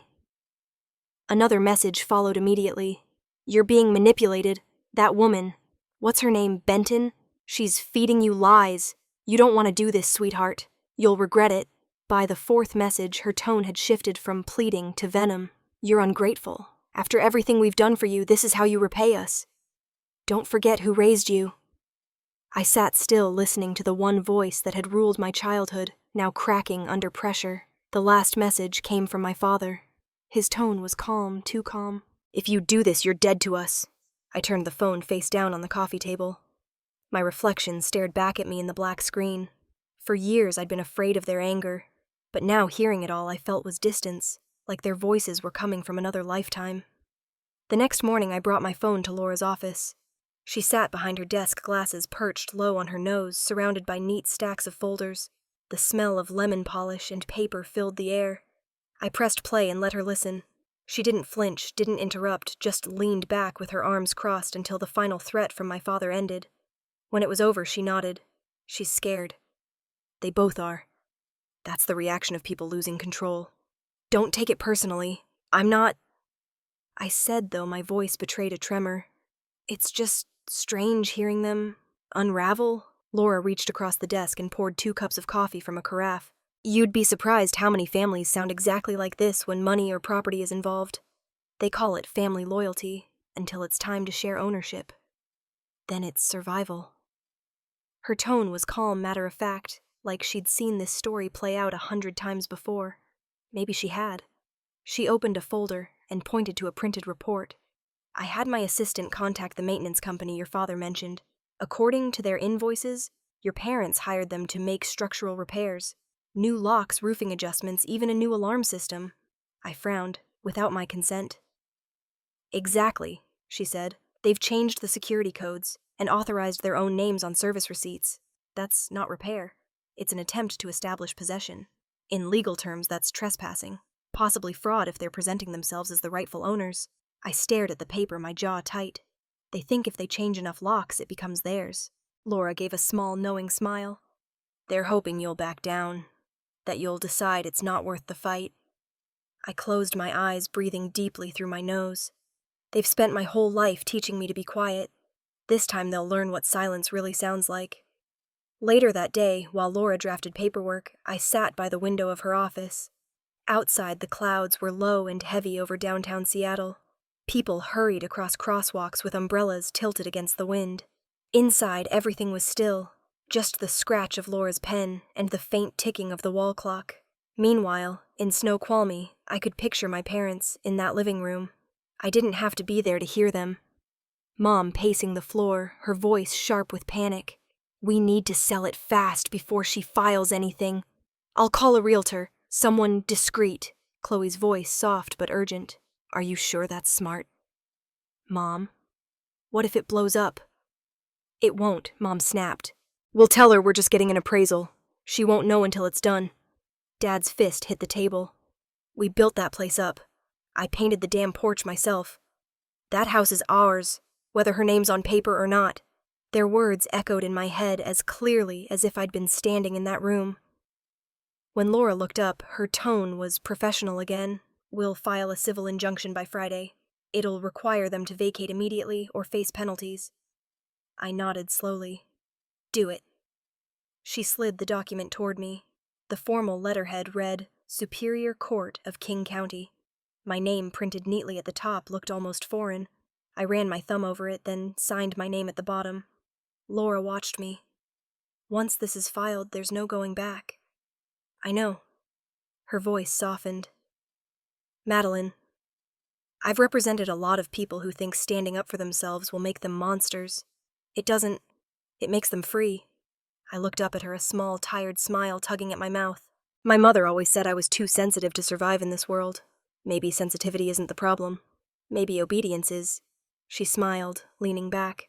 Another message followed immediately. You're being manipulated. That woman. What's her name, Benton? She's feeding you lies. You don't want to do this, sweetheart. You'll regret it. By the fourth message, her tone had shifted from pleading to venom. You're ungrateful. After everything we've done for you, this is how you repay us. Don't forget who raised you. I sat still, listening to the one voice that had ruled my childhood, now cracking under pressure. The last message came from my father. His tone was calm, too calm. If you do this, you're dead to us. I turned the phone face down on the coffee table. My reflection stared back at me in the black screen. For years I'd been afraid of their anger, but now hearing it all I felt was distance, like their voices were coming from another lifetime. The next morning I brought my phone to Laura's office. She sat behind her desk, glasses perched low on her nose, surrounded by neat stacks of folders. The smell of lemon polish and paper filled the air. I pressed play and let her listen. She didn't flinch, didn't interrupt, just leaned back with her arms crossed until the final threat from my father ended. When it was over, she nodded. She's scared. They both are. That's the reaction of people losing control. Don't take it personally. I'm not... I said, though my voice betrayed a tremor. It's just strange hearing them unravel. Laura reached across the desk and poured 2 cups of coffee from a carafe. You'd be surprised how many families sound exactly like this when money or property is involved. They call it family loyalty until it's time to share ownership. Then it's survival. Her tone was calm, matter-of-fact, like she'd seen this story play out 100 times before. Maybe she had. She opened a folder and pointed to a printed report. I had my assistant contact the maintenance company your father mentioned. According to their invoices, your parents hired them to make structural repairs. New locks, roofing adjustments, even a new alarm system. I frowned, without my consent. Exactly, she said. They've changed the security codes and authorized their own names on service receipts. That's not repair. It's an attempt to establish possession. In legal terms, that's trespassing. Possibly fraud if they're presenting themselves as the rightful owners. I stared at the paper, my jaw tight. They think if they change enough locks, it becomes theirs. Laura gave a small, knowing smile. They're hoping you'll back down. That you'll decide it's not worth the fight. I closed my eyes, breathing deeply through my nose. They've spent my whole life teaching me to be quiet. This time they'll learn what silence really sounds like. Later that day, while Laura drafted paperwork, I sat by the window of her office. Outside, the clouds were low and heavy over downtown Seattle. People hurried across crosswalks with umbrellas tilted against the wind. Inside, everything was still. Just the scratch of Laura's pen and the faint ticking of the wall clock. Meanwhile, in Snoqualmie, I could picture my parents in that living room. I didn't have to be there to hear them. Mom pacing the floor, her voice sharp with panic. We need to sell it fast before she files anything. I'll call a realtor, someone discreet. Chloe's voice soft but urgent. Are you sure that's smart? Mom, what if it blows up? It won't, Mom snapped. We'll tell her we're just getting an appraisal. She won't know until it's done. Dad's fist hit the table. We built that place up. I painted the damn porch myself. That house is ours, whether her name's on paper or not. Their words echoed in my head as clearly as if I'd been standing in that room. When Laura looked up, her tone was professional again. We'll file a civil injunction by Friday. It'll require them to vacate immediately or face penalties. I nodded slowly. Do it. She slid the document toward me. The formal letterhead read, Superior Court of King County. My name printed neatly at the top looked almost foreign. I ran my thumb over it, then signed my name at the bottom. Laura watched me. Once this is filed, there's no going back. I know. Her voice softened. Madeline, I've represented a lot of people who think standing up for themselves will make them monsters. It doesn't. It makes them free. I looked up at her, a small, tired smile tugging at my mouth. My mother always said I was too sensitive to survive in this world. Maybe sensitivity isn't the problem. Maybe obedience is. She smiled, leaning back.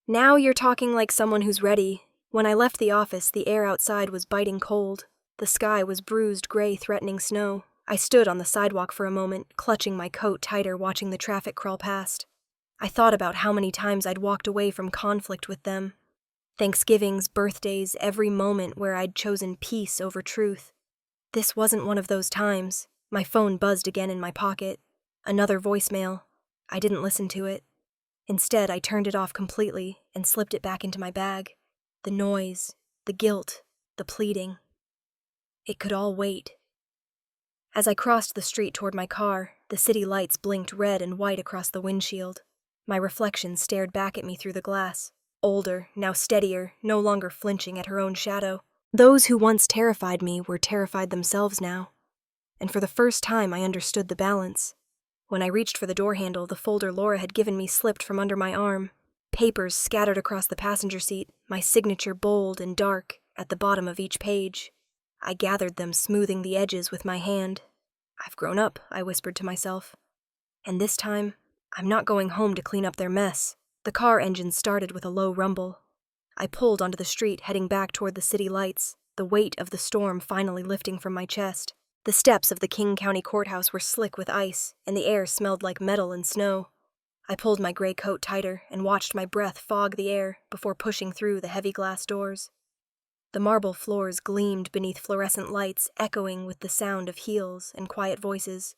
Now you're talking like someone who's ready. When I left the office, the air outside was biting cold. The sky was bruised, gray, threatening snow. I stood on the sidewalk for a moment, clutching my coat tighter, watching the traffic crawl past. I thought about how many times I'd walked away from conflict with them. Thanksgivings, birthdays, every moment where I'd chosen peace over truth. This wasn't one of those times. My phone buzzed again in my pocket. Another voicemail. I didn't listen to it. Instead, I turned it off completely and slipped it back into my bag. The noise, the guilt, the pleading. It could all wait. As I crossed the street toward my car, the city lights blinked red and white across the windshield. My reflection stared back at me through the glass. Older, now steadier, no longer flinching at her own shadow. Those who once terrified me were terrified themselves now. And for the first time I understood the balance. When I reached for the door handle, the folder Laura had given me slipped from under my arm. Papers scattered across the passenger seat, my signature bold and dark at the bottom of each page. I gathered them, smoothing the edges with my hand. "I've grown up," I whispered to myself. "And this time, I'm not going home to clean up their mess." The car engine started with a low rumble. I pulled onto the street, heading back toward the city lights, the weight of the storm finally lifting from my chest. The steps of the King County Courthouse were slick with ice, and the air smelled like metal and snow. I pulled my gray coat tighter and watched my breath fog the air before pushing through the heavy glass doors. The marble floors gleamed beneath fluorescent lights, echoing with the sound of heels and quiet voices.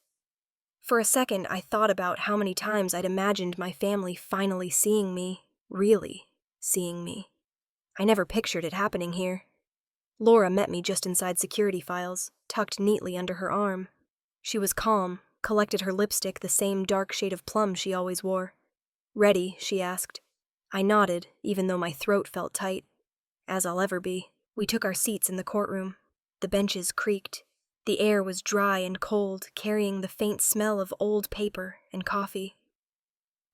For a second, I thought about how many times I'd imagined my family finally seeing me, really seeing me. I never pictured it happening here. Laura met me just inside security files, tucked neatly under her arm. She was calm, collected her lipstick the same dark shade of plum she always wore. "Ready?" she asked. I nodded, even though my throat felt tight. As I'll ever be. We took our seats in the courtroom. The benches creaked. The air was dry and cold, carrying the faint smell of old paper and coffee.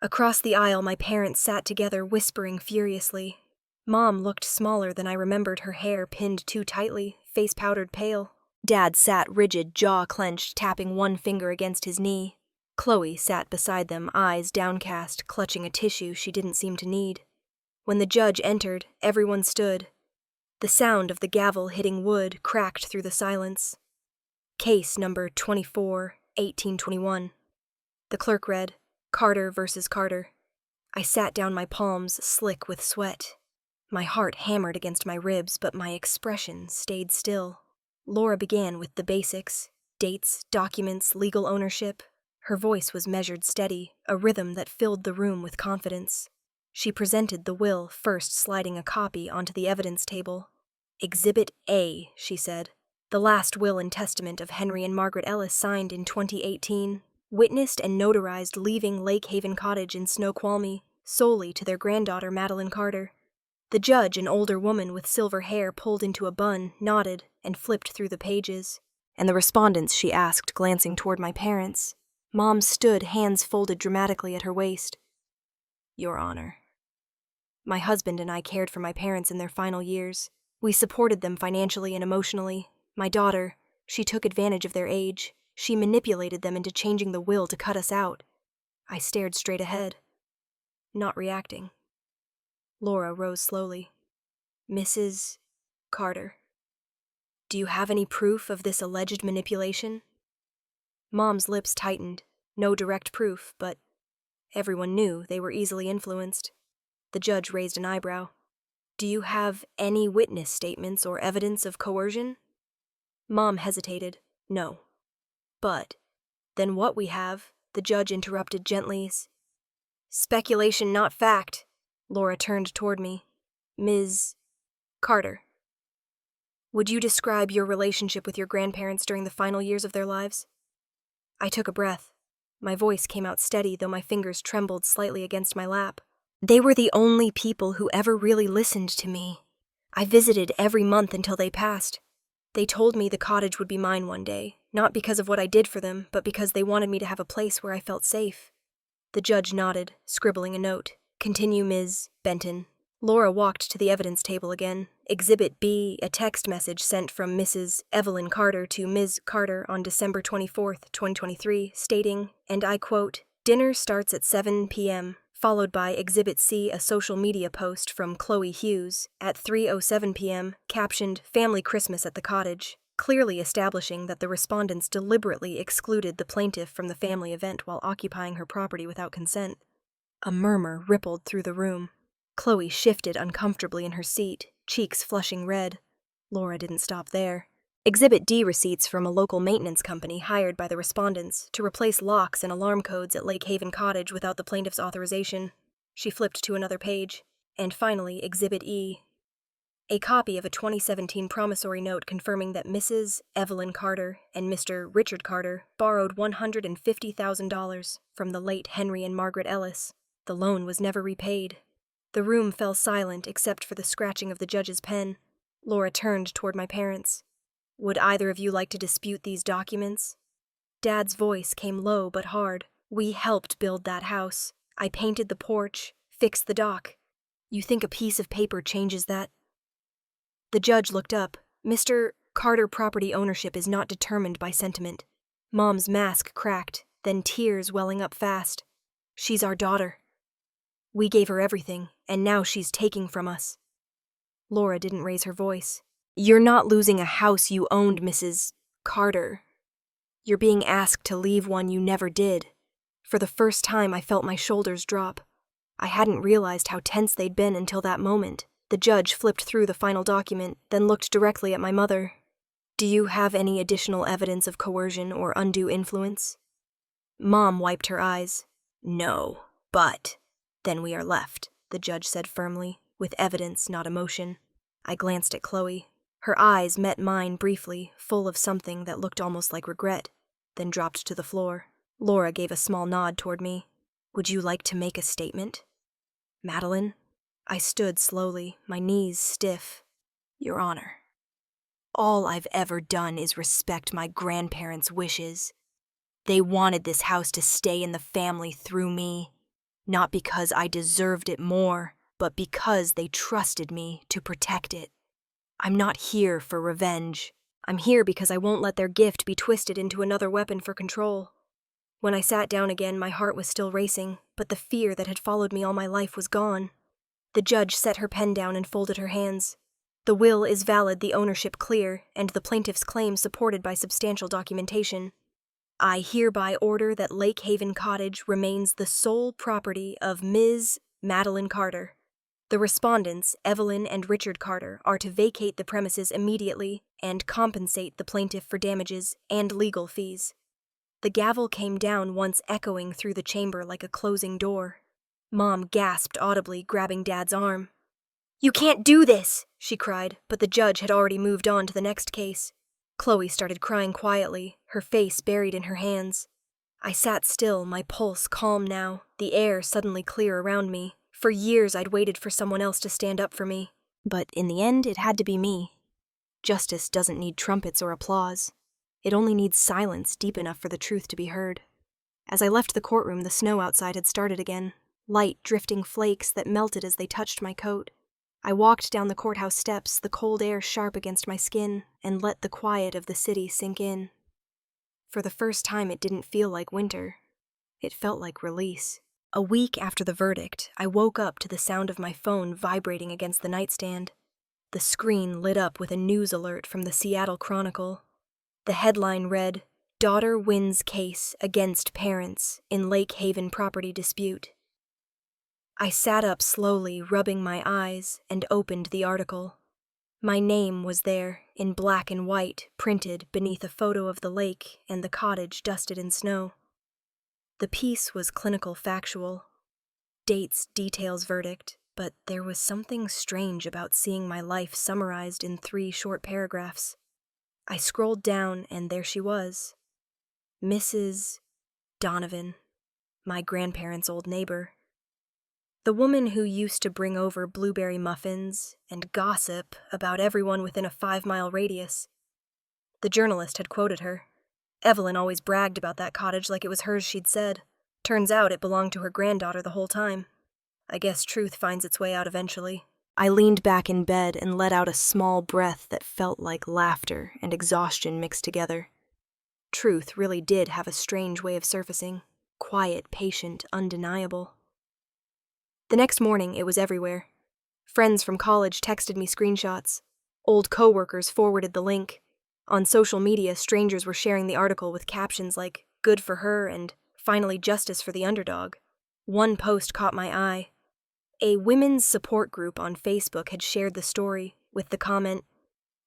Across the aisle, my parents sat together, whispering furiously. Mom looked smaller than I remembered, her hair pinned too tightly, face powdered pale. Dad sat rigid, jaw clenched, tapping one finger against his knee. Chloe sat beside them, eyes downcast, clutching a tissue she didn't seem to need. When the judge entered, everyone stood. The sound of the gavel hitting wood cracked through the silence. Case number 24-1821. The clerk read, "Carter versus Carter." I sat down, my palms slick with sweat. My heart hammered against my ribs, but my expression stayed still. Laura began with the basics: dates, documents, legal ownership. Her voice was measured steady, a rhythm that filled the room with confidence. She presented the will, first sliding a copy onto the evidence table. "Exhibit A," she said. "The last will and testament of Henry and Margaret Ellis, signed in 2018, witnessed and notarized leaving Lake Haven Cottage in Snoqualmie, solely to their granddaughter Madeline Carter." The judge, an older woman with silver hair pulled into a bun, nodded and flipped through the pages. "And the respondents?" she asked, glancing toward my parents. Mom stood, hands folded dramatically at her waist. "Your Honor." My husband and I cared for my parents in their final years. We supported them financially and emotionally. My daughter, she took advantage of their age. She manipulated them into changing the will to cut us out. I stared straight ahead, not reacting. Laura rose slowly. "Mrs. Carter, do you have any proof of this alleged manipulation?" Mom's lips tightened. No direct proof, but everyone knew they were easily influenced. The judge raised an eyebrow. "Do you have any witness statements or evidence of coercion?" Mom hesitated. "No." "But then what we have," the judge interrupted gently, "is speculation, not fact." Laura turned toward me. "Ms. Carter, would you describe your relationship with your grandparents during the final years of their lives?" I took a breath. My voice came out steady, though my fingers trembled slightly against my lap. "They were the only people who ever really listened to me. I visited every month until they passed. They told me the cottage would be mine one day, not because of what I did for them, but because they wanted me to have a place where I felt safe." The judge nodded, scribbling a note. "Continue, Ms. Benton." Laura walked to the evidence table again. Exhibit B, a text message sent from Mrs. Evelyn Carter to Ms. Carter on December 24th, 2023, stating, and I quote, "Dinner starts at 7 p.m., followed by Exhibit C, a social media post from Chloe Hughes, at 3:07 p.m., captioned, 'Family Christmas at the Cottage,' clearly establishing that the respondents deliberately excluded the plaintiff from the family event while occupying her property without consent. A murmur rippled through the room. Chloe shifted uncomfortably in her seat, cheeks flushing red. Laura didn't stop there. Exhibit D, receipts from a local maintenance company hired by the respondents to replace locks and alarm codes at Lake Haven Cottage without the plaintiff's authorization. She flipped to another page. And finally, Exhibit E, a copy of a 2017 promissory note confirming that Mrs. Evelyn Carter and Mr. Richard Carter borrowed $150,000 from the late Henry and Margaret Ellis. The loan was never repaid. The room fell silent except for the scratching of the judge's pen. Laura turned toward my parents. Would either of you like to dispute these documents? Dad's voice came low but hard. We helped build that house. I painted the porch, fixed the dock. You think a piece of paper changes that? The judge looked up. Mr. Carter, property ownership is not determined by sentiment. Mom's mask cracked, then tears welling up fast. She's our daughter. We gave her everything, and now she's taking from us. Laura didn't raise her voice. You're not losing a house you owned, Mrs. Carter. You're being asked to leave one you never did. For the first time, I felt my shoulders drop. I hadn't realized how tense they'd been until that moment. The judge flipped through the final document, then looked directly at my mother. Do you have any additional evidence of coercion or undue influence? Mom wiped her eyes. No, but... Then we are left, the judge said firmly, with evidence, not emotion. I glanced at Chloe. Her eyes met mine briefly, full of something that looked almost like regret, then dropped to the floor. Laura gave a small nod toward me. Would you like to make a statement? Madeline? I stood slowly, my knees stiff. Your Honor, all I've ever done is respect my grandparents' wishes. They wanted this house to stay in the family through me, not because I deserved it more, but because they trusted me to protect it. I'm not here for revenge. I'm here because I won't let their gift be twisted into another weapon for control. When I sat down again, my heart was still racing, but the fear that had followed me all my life was gone. The judge set her pen down and folded her hands. The will is valid, the ownership clear, and the plaintiff's claim supported by substantial documentation. I hereby order that Lake Haven Cottage remains the sole property of Ms. Madeline Carter. The respondents, Evelyn and Richard Carter, are to vacate the premises immediately and compensate the plaintiff for damages and legal fees. The gavel came down once echoing through the chamber like a closing door. Mom gasped audibly, grabbing Dad's arm. You can't do this, she cried, but the judge had already moved on to the next case. Chloe started crying quietly, her face buried in her hands. I sat still, my pulse calm now, the air suddenly clear around me. For years I'd waited for someone else to stand up for me. But in the end, it had to be me. Justice doesn't need trumpets or applause. It only needs silence deep enough for the truth to be heard. As I left the courtroom, the snow outside had started again, light drifting flakes that melted as they touched my coat. I walked down the courthouse steps, the cold air sharp against my skin, and let the quiet of the city sink in. For the first time, it didn't feel like winter. It felt like release. A week after the verdict, I woke up to the sound of my phone vibrating against the nightstand. The screen lit up with a news alert from the Seattle Chronicle. The headline read, Daughter wins case against parents in Lake Haven property dispute. I sat up slowly, rubbing my eyes, and opened the article. My name was there, in black and white, printed beneath a photo of the lake and the cottage dusted in snow. The piece was clinical factual. Dates, details, verdict, but there was something strange about seeing my life summarized in 3 short paragraphs. I scrolled down, and there she was. Mrs. Donovan, my grandparents' old neighbor. The woman who used to bring over blueberry muffins and gossip about everyone within a 5-mile radius. The journalist had quoted her. Evelyn always bragged about that cottage like it was hers, she'd said. Turns out it belonged to her granddaughter the whole time. I guess truth finds its way out eventually. I leaned back in bed and let out a small breath that felt like laughter and exhaustion mixed together. Truth really did have a strange way of surfacing. Quiet, patient, undeniable. The next morning, it was everywhere. Friends from college texted me screenshots. Old coworkers forwarded the link. On social media, strangers were sharing the article with captions like, good for her and finally justice for the underdog. One post caught my eye. A women's support group on Facebook had shared the story with the comment,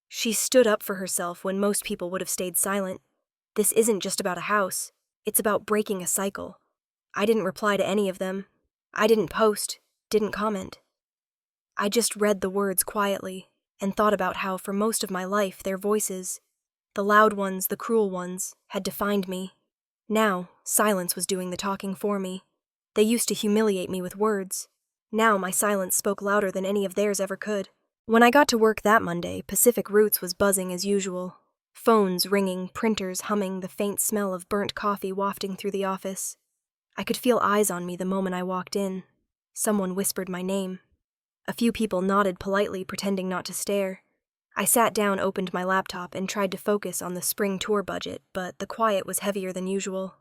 she stood up for herself when most people would have stayed silent. This isn't just about a house. It's about breaking a cycle. I didn't reply to any of them. I didn't post, didn't comment. I just read the words quietly and thought about how for most of my life their voices, the loud ones, the cruel ones, had defined me. Now, silence was doing the talking for me. They used to humiliate me with words. Now my silence spoke louder than any of theirs ever could. When I got to work that Monday, Pacific Roots was buzzing as usual. Phones ringing, printers humming, the faint smell of burnt coffee wafting through the office. I could feel eyes on me the moment I walked in. Someone whispered my name. A few people nodded politely, pretending not to stare. I sat down, opened my laptop, and tried to focus on the spring tour budget, but the quiet was heavier than usual.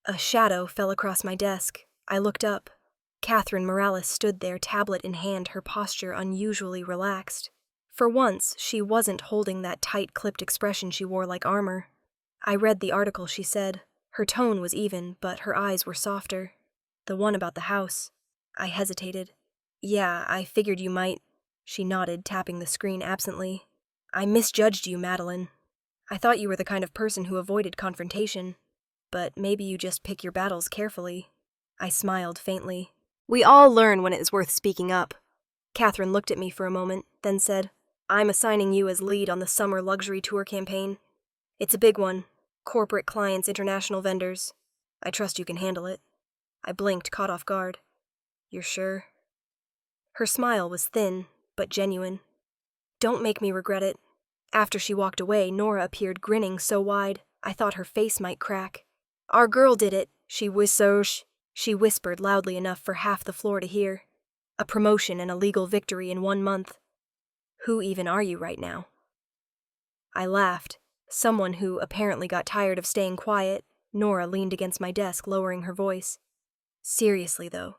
A shadow fell across my desk. I looked up. Catherine Morales stood there, tablet in hand, her posture unusually relaxed. For once, she wasn't holding that tight-clipped expression she wore like armor. I read the article she said. Her tone was even, but her eyes were softer. The one about the house. I hesitated. Yeah, I figured you might. She nodded, tapping the screen absently. I misjudged you, Madeline. I thought you were the kind of person who avoided confrontation. But maybe you just pick your battles carefully. I smiled faintly. We all learn when it is worth speaking up. Catherine looked at me for a moment, then said, I'm assigning you as lead on the summer luxury tour campaign. It's a big one. Corporate clients, international vendors. I trust you can handle it. I blinked, caught off guard. You're sure? Her smile was thin, but genuine. Don't make me regret it. After she walked away, Nora appeared grinning so wide, I thought her face might crack. Our girl did it, she whispered loudly enough for half the floor to hear. A promotion and a legal victory in 1 month. Who even are you right now? I laughed. Someone who apparently got tired of staying quiet. Nora leaned against my desk, lowering her voice. Seriously, though.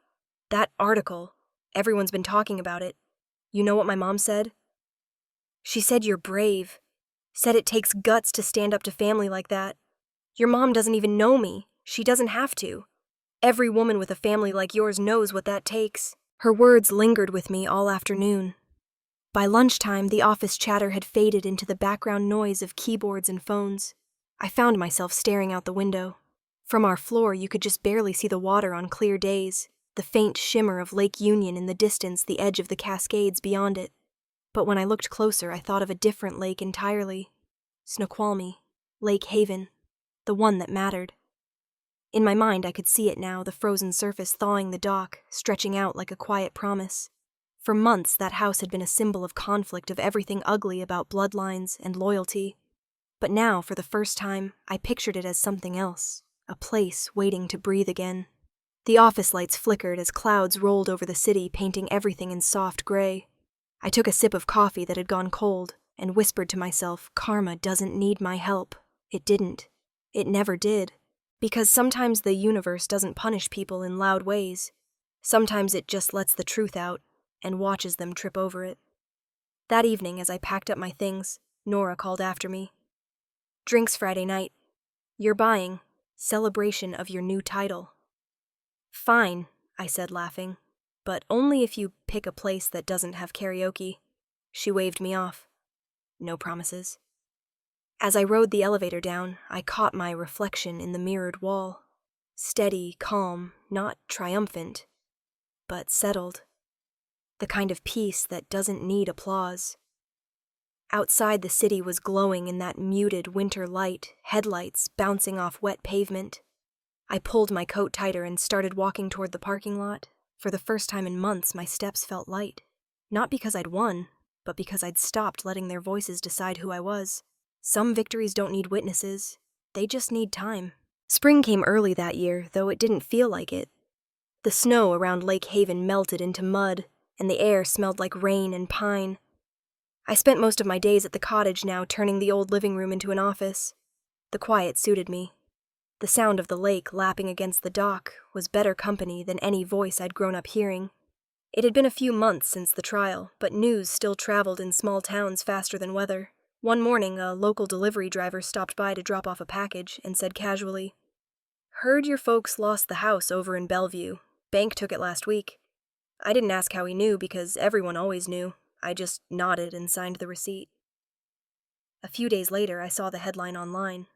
That article. Everyone's been talking about it. You know what my mom said? She said you're brave. Said it takes guts to stand up to family like that. Your mom doesn't even know me. She doesn't have to. Every woman with a family like yours knows what that takes. Her words lingered with me all afternoon. By lunchtime, the office chatter had faded into the background noise of keyboards and phones. I found myself staring out the window. From our floor, you could just barely see the water on clear days, the faint shimmer of Lake Union in the distance, the edge of the Cascades beyond it. But when I looked closer, I thought of a different lake entirely. Snoqualmie, Lake Haven, the one that mattered. In my mind, I could see it now, the frozen surface thawing the dock, stretching out like a quiet promise. For months, that house had been a symbol of conflict, of everything ugly about bloodlines and loyalty. But now, for the first time, I pictured it as something else, a place waiting to breathe again. The office lights flickered as clouds rolled over the city, painting everything in soft gray. I took a sip of coffee that had gone cold and whispered to myself, karma doesn't need my help. It didn't. It never did. Because sometimes the universe doesn't punish people in loud ways. Sometimes it just lets the truth out and watches them trip over it. That evening, as I packed up my things, Nora called after me. Drinks Friday night. You're buying. Celebration of your new title. Fine, I said, laughing. But only if you pick a place that doesn't have karaoke. She waved me off. No promises. As I rode the elevator down, I caught my reflection in the mirrored wall. Steady, calm, not triumphant, but settled. The kind of peace that doesn't need applause. Outside, the city was glowing in that muted winter light, headlights bouncing off wet pavement. I pulled my coat tighter and started walking toward the parking lot. For the first time in months, my steps felt light. Not because I'd won, but because I'd stopped letting their voices decide who I was. Some victories don't need witnesses. They just need time. Spring came early that year, though it didn't feel like it. The snow around Lake Haven melted into mud, and the air smelled like rain and pine. I spent most of my days at the cottage now, turning the old living room into an office. The quiet suited me. The sound of the lake lapping against the dock was better company than any voice I'd grown up hearing. It had been a few months since the trial, but news still traveled in small towns faster than weather. One morning, a local delivery driver stopped by to drop off a package and said casually, "Heard your folks lost the house over in Bellevue. Bank took it last week." I didn't ask how he knew because everyone always knew. I just nodded and signed the receipt. A few days later, I saw the headline online.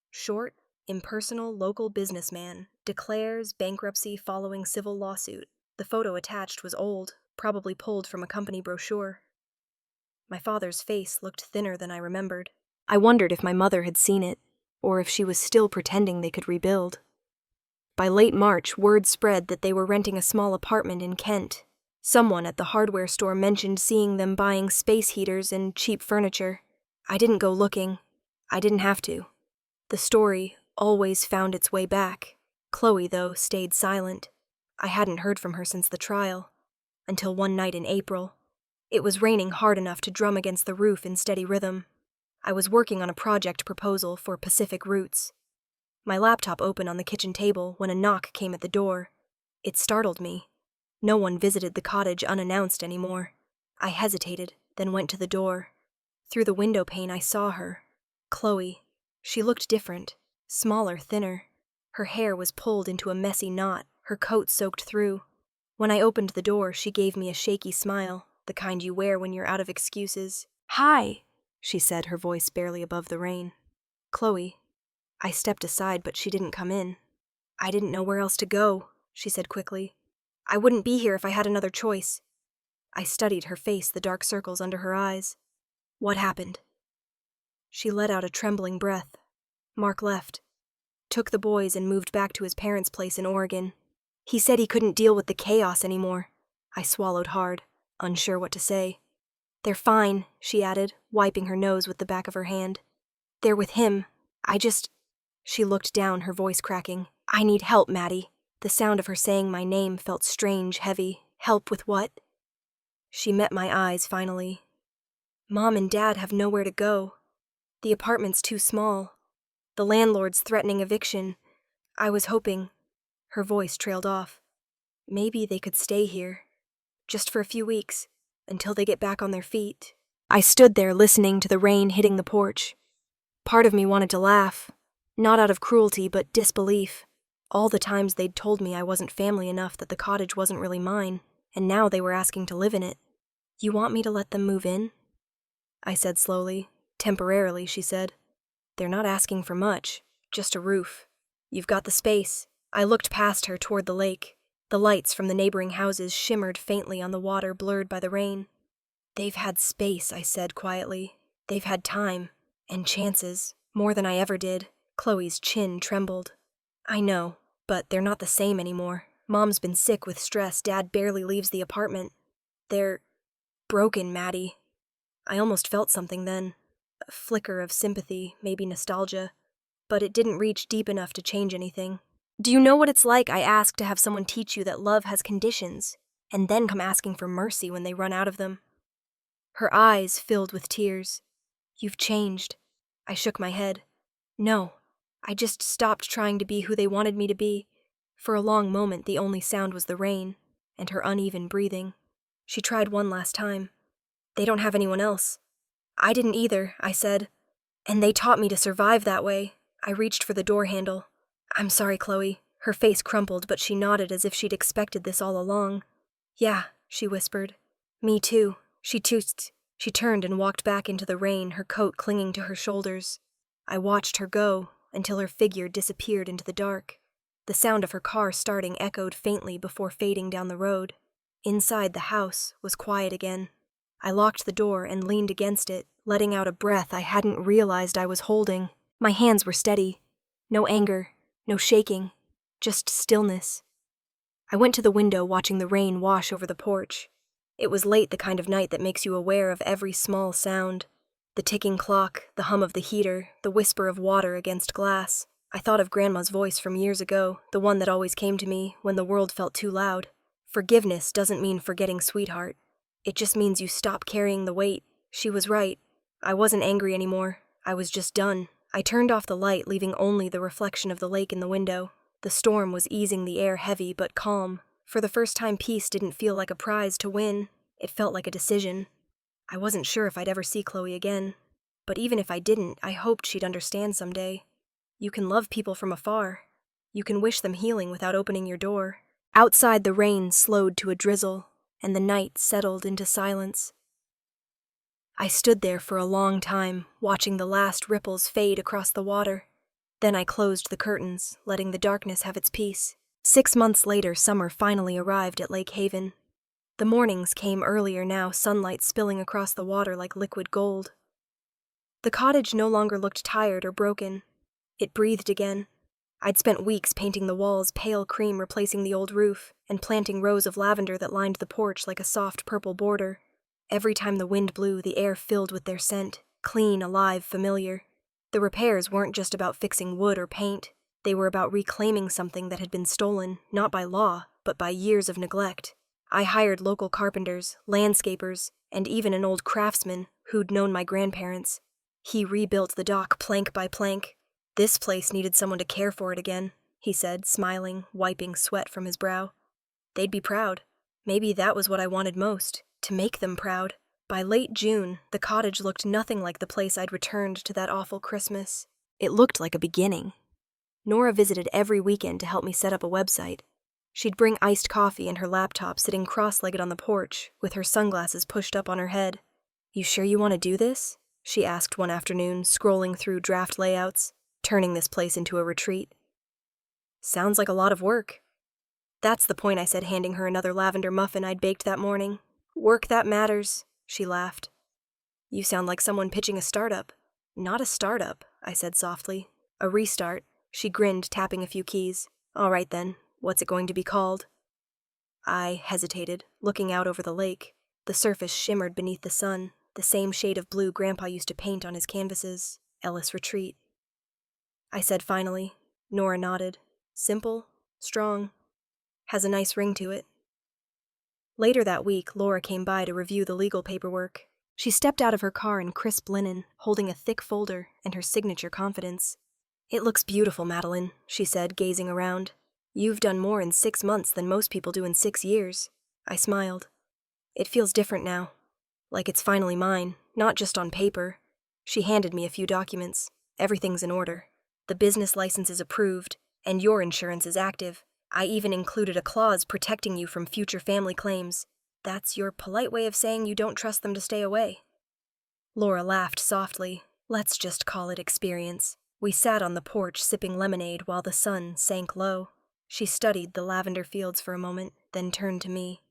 Short, impersonal local businessman declares bankruptcy following civil lawsuit. The photo attached was old, probably pulled from a company brochure. My father's face looked thinner than I remembered. I wondered if my mother had seen it, or if she was still pretending they could rebuild. By late March, word spread that they were renting a small apartment in Kent. Someone at the hardware store mentioned seeing them buying space heaters and cheap furniture. I didn't go looking. I didn't have to. The story always found its way back. Chloe, though, stayed silent. I hadn't heard from her since the trial, until one night in April. It was raining hard enough to drum against the roof in steady rhythm. I was working on a project proposal for Pacific Roots. My laptop open on the kitchen table when a knock came at the door. It startled me. No one visited the cottage unannounced anymore. I hesitated, then went to the door. Through the window pane I saw her. Chloe. She looked different. Smaller, thinner. Her hair was pulled into a messy knot, her coat soaked through. When I opened the door, she gave me a shaky smile, the kind you wear when you're out of excuses. "Hi," she said, her voice barely above the rain. "Chloe." I stepped aside, but she didn't come in. "I didn't know where else to go," she said quickly. "I wouldn't be here if I had another choice." I studied her face, the dark circles under her eyes. "What happened?" She let out a trembling breath. "Mark left. Took the boys and moved back to his parents' place in Oregon. He said he couldn't deal with the chaos anymore." I swallowed hard, unsure what to say. "They're fine," she added, wiping her nose with the back of her hand. "They're with him. She looked down, her voice cracking. "I need help, Maddie." The sound of her saying my name felt strange, heavy. "Help with what?" She met my eyes finally. "Mom and Dad have nowhere to go. The apartment's too small. The landlord's threatening eviction. I was hoping—" Her voice trailed off. "Maybe they could stay here. Just for a few weeks, until they get back on their feet." I stood there listening to the rain hitting the porch. Part of me wanted to laugh. Not out of cruelty, but disbelief. All the times they'd told me I wasn't family enough, that the cottage wasn't really mine, and now they were asking to live in it. "You want me to let them move in?" I said slowly. "Temporarily," she said. "They're not asking for much, just a roof. You've got the space." I looked past her toward the lake. The lights from the neighboring houses shimmered faintly on the water blurred by the rain. "They've had space," I said quietly. "They've had time, and chances, more than I ever did." Chloe's chin trembled. "I know, but they're not the same anymore. Mom's been sick with stress. Dad barely leaves the apartment. They're broken, Maddie." I almost felt something then. A flicker of sympathy, maybe nostalgia. But it didn't reach deep enough to change anything. "Do you know what it's like," I asked, "to have someone teach you that love has conditions, and then come asking for mercy when they run out of them?" Her eyes filled with tears. "You've changed." I shook my head. "No. I just stopped trying to be who they wanted me to be." For a long moment, the only sound was the rain, and her uneven breathing. She tried one last time. "They don't have anyone else." "I didn't either," I said. "And they taught me to survive that way." I reached for the door handle. "I'm sorry, Chloe." Her face crumpled, but she nodded as if she'd expected this all along. "Yeah," she whispered. "Me too." She turned and walked back into the rain, her coat clinging to her shoulders. I watched her go, until her figure disappeared into the dark. The sound of her car starting echoed faintly before fading down the road. Inside the house was quiet again. I locked the door and leaned against it, letting out a breath I hadn't realized I was holding. My hands were steady. No anger, no shaking, just stillness. I went to the window, watching the rain wash over the porch. It was late, the kind of night that makes you aware of every small sound. The ticking clock, the hum of the heater, the whisper of water against glass. I thought of Grandma's voice from years ago, the one that always came to me when the world felt too loud. Forgiveness doesn't mean forgetting, sweetheart. It just means you stop carrying the weight. She was right. I wasn't angry anymore. I was just done. I turned off the light, leaving only the reflection of the lake in the window. The storm was easing the air heavy but calm. For the first time, peace didn't feel like a prize to win. It felt like a decision. I wasn't sure if I'd ever see Chloe again. But even if I didn't, I hoped she'd understand someday. You can love people from afar. You can wish them healing without opening your door. Outside, the rain slowed to a drizzle, and the night settled into silence. I stood there for a long time, watching the last ripples fade across the water. Then I closed the curtains, letting the darkness have its peace. 6 months later, summer finally arrived at Lake Haven. The mornings came earlier now, sunlight spilling across the water like liquid gold. The cottage no longer looked tired or broken. It breathed again. I'd spent weeks painting the walls pale cream, replacing the old roof, and planting rows of lavender that lined the porch like a soft purple border. Every time the wind blew, the air filled with their scent, clean, alive, familiar. The repairs weren't just about fixing wood or paint. They were about reclaiming something that had been stolen, not by law, but by years of neglect. I hired local carpenters, landscapers, and even an old craftsman who'd known my grandparents. He rebuilt the dock plank by plank. This place needed someone to care for it again, he said, smiling, wiping sweat from his brow. They'd be proud. Maybe that was what I wanted most, to make them proud. By late June, the cottage looked nothing like the place I'd returned to that awful Christmas. It looked like a beginning. Nora visited every weekend to help me set up a website. She'd bring iced coffee and her laptop sitting cross-legged on the porch, with her sunglasses pushed up on her head. "You sure you want to do this?" she asked one afternoon, scrolling through draft layouts, turning this place into a retreat. "Sounds like a lot of work." "That's the point," I said, handing her another lavender muffin I'd baked that morning. "Work that matters," she laughed. "You sound like someone pitching a startup." "Not a startup," I said softly. "A restart." She grinned, tapping a few keys. "All right then, what's it going to be called?" I hesitated, looking out over the lake. The surface shimmered beneath the sun, the same shade of blue Grandpa used to paint on his canvases. Ellis Retreat. I said finally. Nora nodded. "Simple, strong, has a nice ring to it." Later that week, Laura came by to review the legal paperwork. She stepped out of her car in crisp linen, holding a thick folder and her signature confidence. "It looks beautiful, Madeline," she said, gazing around. "You've done more in 6 months than most people do in 6 years. I smiled. "It feels different now. Like it's finally mine, not just on paper." She handed me a few documents. "Everything's in order. The business license is approved, and your insurance is active. I even included a clause protecting you from future family claims. That's your polite way of saying you don't trust them to stay away." Laura laughed softly. "Let's just call it experience." We sat on the porch sipping lemonade while the sun sank low. She studied the lavender fields for a moment, then turned to me.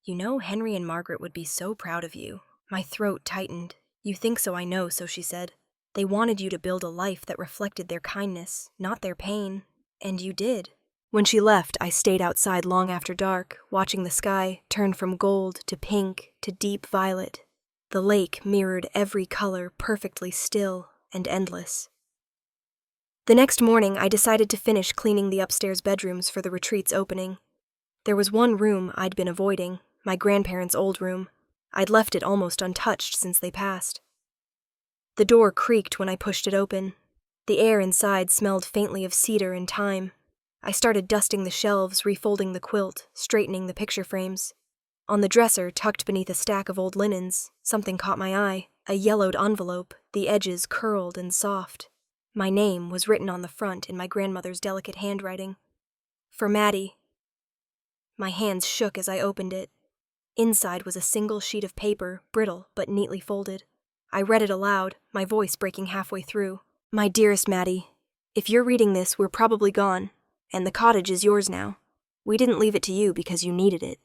"You know Henry and Margaret would be so proud of you." My throat tightened. "You think so, I know," so she said. "They wanted you to build a life that reflected their kindness, not their pain. And you did." When she left, I stayed outside long after dark, watching the sky turn from gold to pink to deep violet. The lake mirrored every color, perfectly still and endless. The next morning, I decided to finish cleaning the upstairs bedrooms for the retreat's opening. There was one room I'd been avoiding, my grandparents' old room. I'd left it almost untouched since they passed. The door creaked when I pushed it open. The air inside smelled faintly of cedar and thyme. I started dusting the shelves, refolding the quilt, straightening the picture frames. On the dresser, tucked beneath a stack of old linens, something caught my eye, a yellowed envelope, the edges curled and soft. My name was written on the front in my grandmother's delicate handwriting. "For Maddie." My hands shook as I opened it. Inside was a single sheet of paper, brittle but neatly folded. I read it aloud, my voice breaking halfway through. "My dearest Maddie, if you're reading this, we're probably gone, and the cottage is yours now. We didn't leave it to you because you needed it.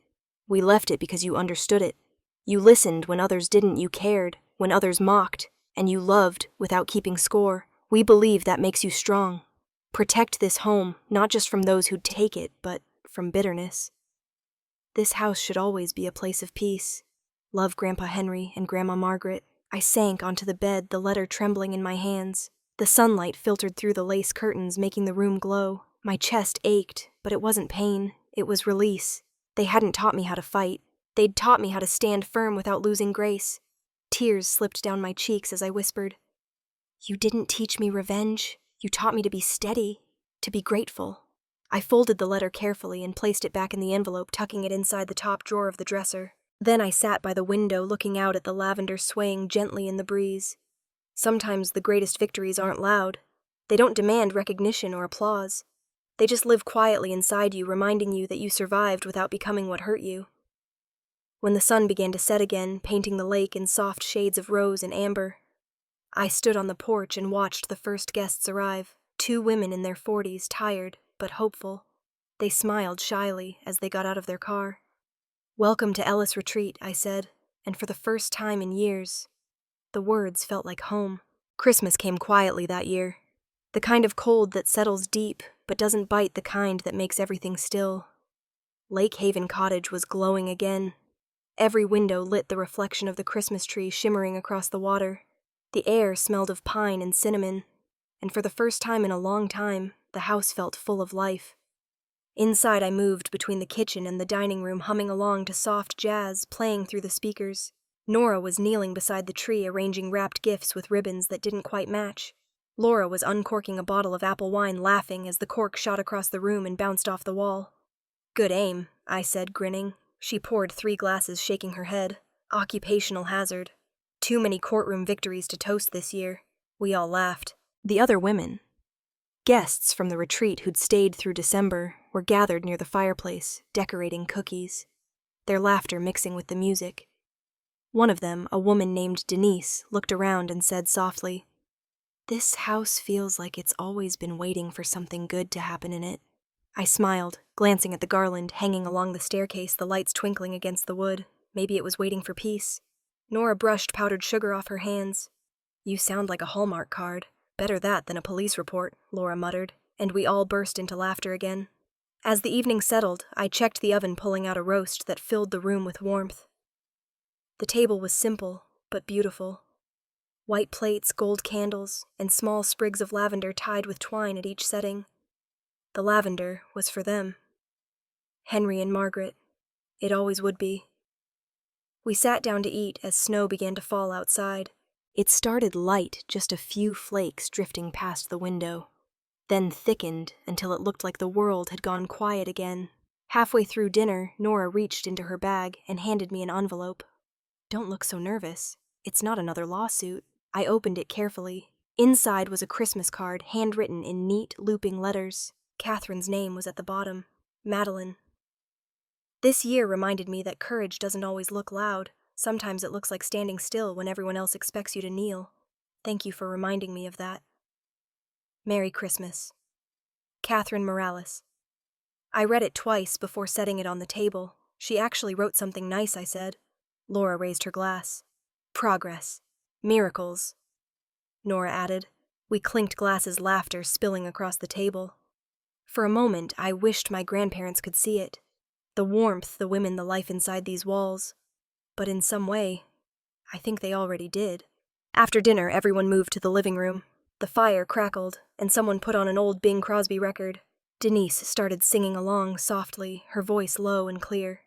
We left it because you understood it. You listened when others didn't, you cared, when others mocked, and you loved without keeping score. We believe that makes you strong. Protect this home, not just from those who'd take it, but from bitterness. This house should always be a place of peace. Love Grandpa Henry and Grandma Margaret." I sank onto the bed, the letter trembling in my hands. The sunlight filtered through the lace curtains, making the room glow. My chest ached, but it wasn't pain. It was release. They hadn't taught me how to fight. They'd taught me how to stand firm without losing grace. Tears slipped down my cheeks as I whispered, "You didn't teach me revenge. You taught me to be steady, to be grateful." I folded the letter carefully and placed it back in the envelope, tucking it inside the top drawer of the dresser. Then I sat by the window, looking out at the lavender swaying gently in the breeze. Sometimes the greatest victories aren't loud. They don't demand recognition or applause. They just live quietly inside you, reminding you that you survived without becoming what hurt you. When the sun began to set again, painting the lake in soft shades of rose and amber, I stood on the porch and watched the first guests arrive, 2 women in their 40s, tired but hopeful. They smiled shyly as they got out of their car. "Welcome to Ellis Retreat," I said, and for the first time in years, the words felt like home. Christmas came quietly that year. The kind of cold that settles deep, but doesn't bite the kind that makes everything still. Lake Haven Cottage was glowing again. Every window lit the reflection of the Christmas tree shimmering across the water. The air smelled of pine and cinnamon, and for the first time in a long time, the house felt full of life. Inside, I moved between the kitchen and the dining room, humming along to soft jazz playing through the speakers. Nora was kneeling beside the tree, arranging wrapped gifts with ribbons that didn't quite match. Laura was uncorking a bottle of apple wine, laughing as the cork shot across the room and bounced off the wall. "Good aim," I said, grinning. She poured 3 glasses, shaking her head. "Occupational hazard. Too many courtroom victories to toast this year." We all laughed. The other women, guests from the retreat who'd stayed through December, were gathered near the fireplace, decorating cookies, their laughter mixing with the music. One of them, a woman named Denise, looked around and said softly, "This house feels like it's always been waiting for something good to happen in it." I smiled, glancing at the garland hanging along the staircase, the lights twinkling against the wood. Maybe it was waiting for peace. Nora brushed powdered sugar off her hands. "You sound like a Hallmark card. Better that than a police report," Laura muttered, and we all burst into laughter again. As the evening settled, I checked the oven, pulling out a roast that filled the room with warmth. The table was simple, but beautiful. White plates, gold candles, and small sprigs of lavender tied with twine at each setting. The lavender was for them. Henry and Margaret. It always would be. We sat down to eat as snow began to fall outside. It started light, just a few flakes drifting past the window, then thickened until it looked like the world had gone quiet again. Halfway through dinner, Nora reached into her bag and handed me an envelope. "Don't look so nervous. It's not another lawsuit." I opened it carefully. Inside was a Christmas card, handwritten in neat, looping letters. Catherine's name was at the bottom. Madeline. This year reminded me that courage doesn't always look loud. Sometimes it looks like standing still when everyone else expects you to kneel. Thank you for reminding me of that. Merry Christmas. Catherine Morales. I read it twice before setting it on the table. She actually wrote something nice, I said. Laura raised her glass. Progress. Miracles. Nora added. We clinked glasses, laughter spilling across the table. For a moment, I wished my grandparents could see it. The warmth, the women, the life inside these walls. But in some way, I think they already did. After dinner, everyone moved to the living room. The fire crackled, and someone put on an old Bing Crosby record. Denise started singing along softly, her voice low and clear.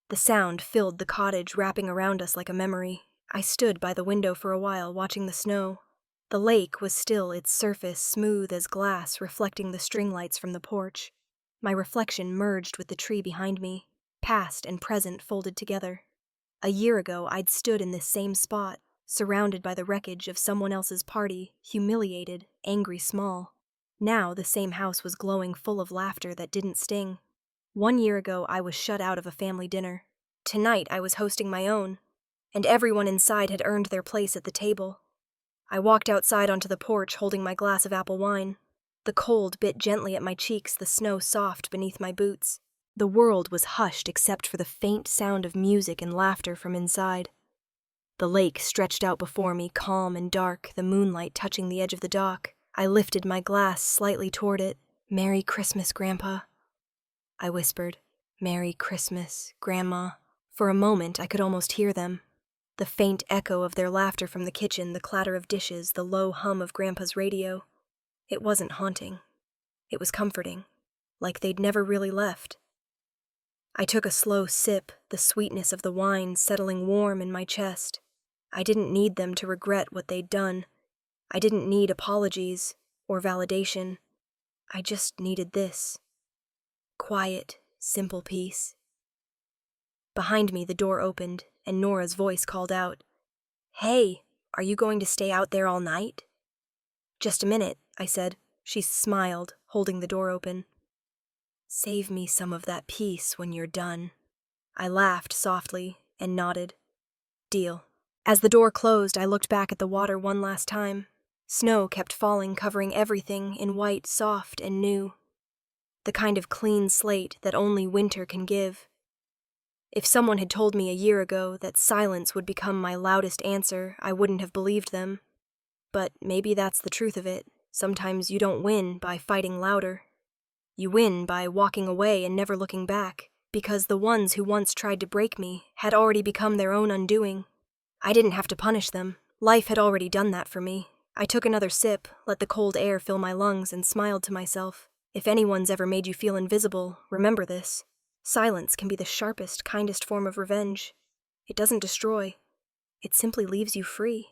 The sound filled the cottage, wrapping around us like a memory. I stood by the window for a while, watching the snow. The lake was still, its surface smooth as glass, reflecting the string lights from the porch. My reflection merged with the tree behind me, past and present folded together. A year ago, I'd stood in this same spot, surrounded by the wreckage of someone else's party, humiliated, angry small. Now the same house was glowing, full of laughter that didn't sting. 1 year ago, I was shut out of a family dinner. Tonight, I was hosting my own, and everyone inside had earned their place at the table. I walked outside onto the porch, holding my glass of apple wine. The cold bit gently at my cheeks, the snow soft beneath my boots. The world was hushed except for the faint sound of music and laughter from inside. The lake stretched out before me, calm and dark, the moonlight touching the edge of the dock. I lifted my glass slightly toward it. "Merry Christmas, Grandpa," I whispered. "Merry Christmas, Grandma." For a moment, I could almost hear them. The faint echo of their laughter from the kitchen, the clatter of dishes, the low hum of Grandpa's radio. It wasn't haunting. It was comforting, like they'd never really left. I took a slow sip, the sweetness of the wine settling warm in my chest. I didn't need them to regret what they'd done. I didn't need apologies or validation. I just needed this. Quiet, simple peace. Behind me, the door opened, and Nora's voice called out, "Hey, are you going to stay out there all night?" "Just a minute," I said. She smiled, holding the door open. "Save me some of that peace when you're done." I laughed softly and nodded. Deal. As the door closed, I looked back at the water one last time. Snow kept falling, covering everything in white, soft, and new. The kind of clean slate that only winter can give. If someone had told me a year ago that silence would become my loudest answer, I wouldn't have believed them. But maybe that's the truth of it. Sometimes you don't win by fighting louder. You win by walking away and never looking back, because the ones who once tried to break me had already become their own undoing. I didn't have to punish them. Life had already done that for me. I took another sip, let the cold air fill my lungs, and smiled to myself. If anyone's ever made you feel invisible, remember this. Silence can be the sharpest, kindest form of revenge. It doesn't destroy. It simply leaves you free.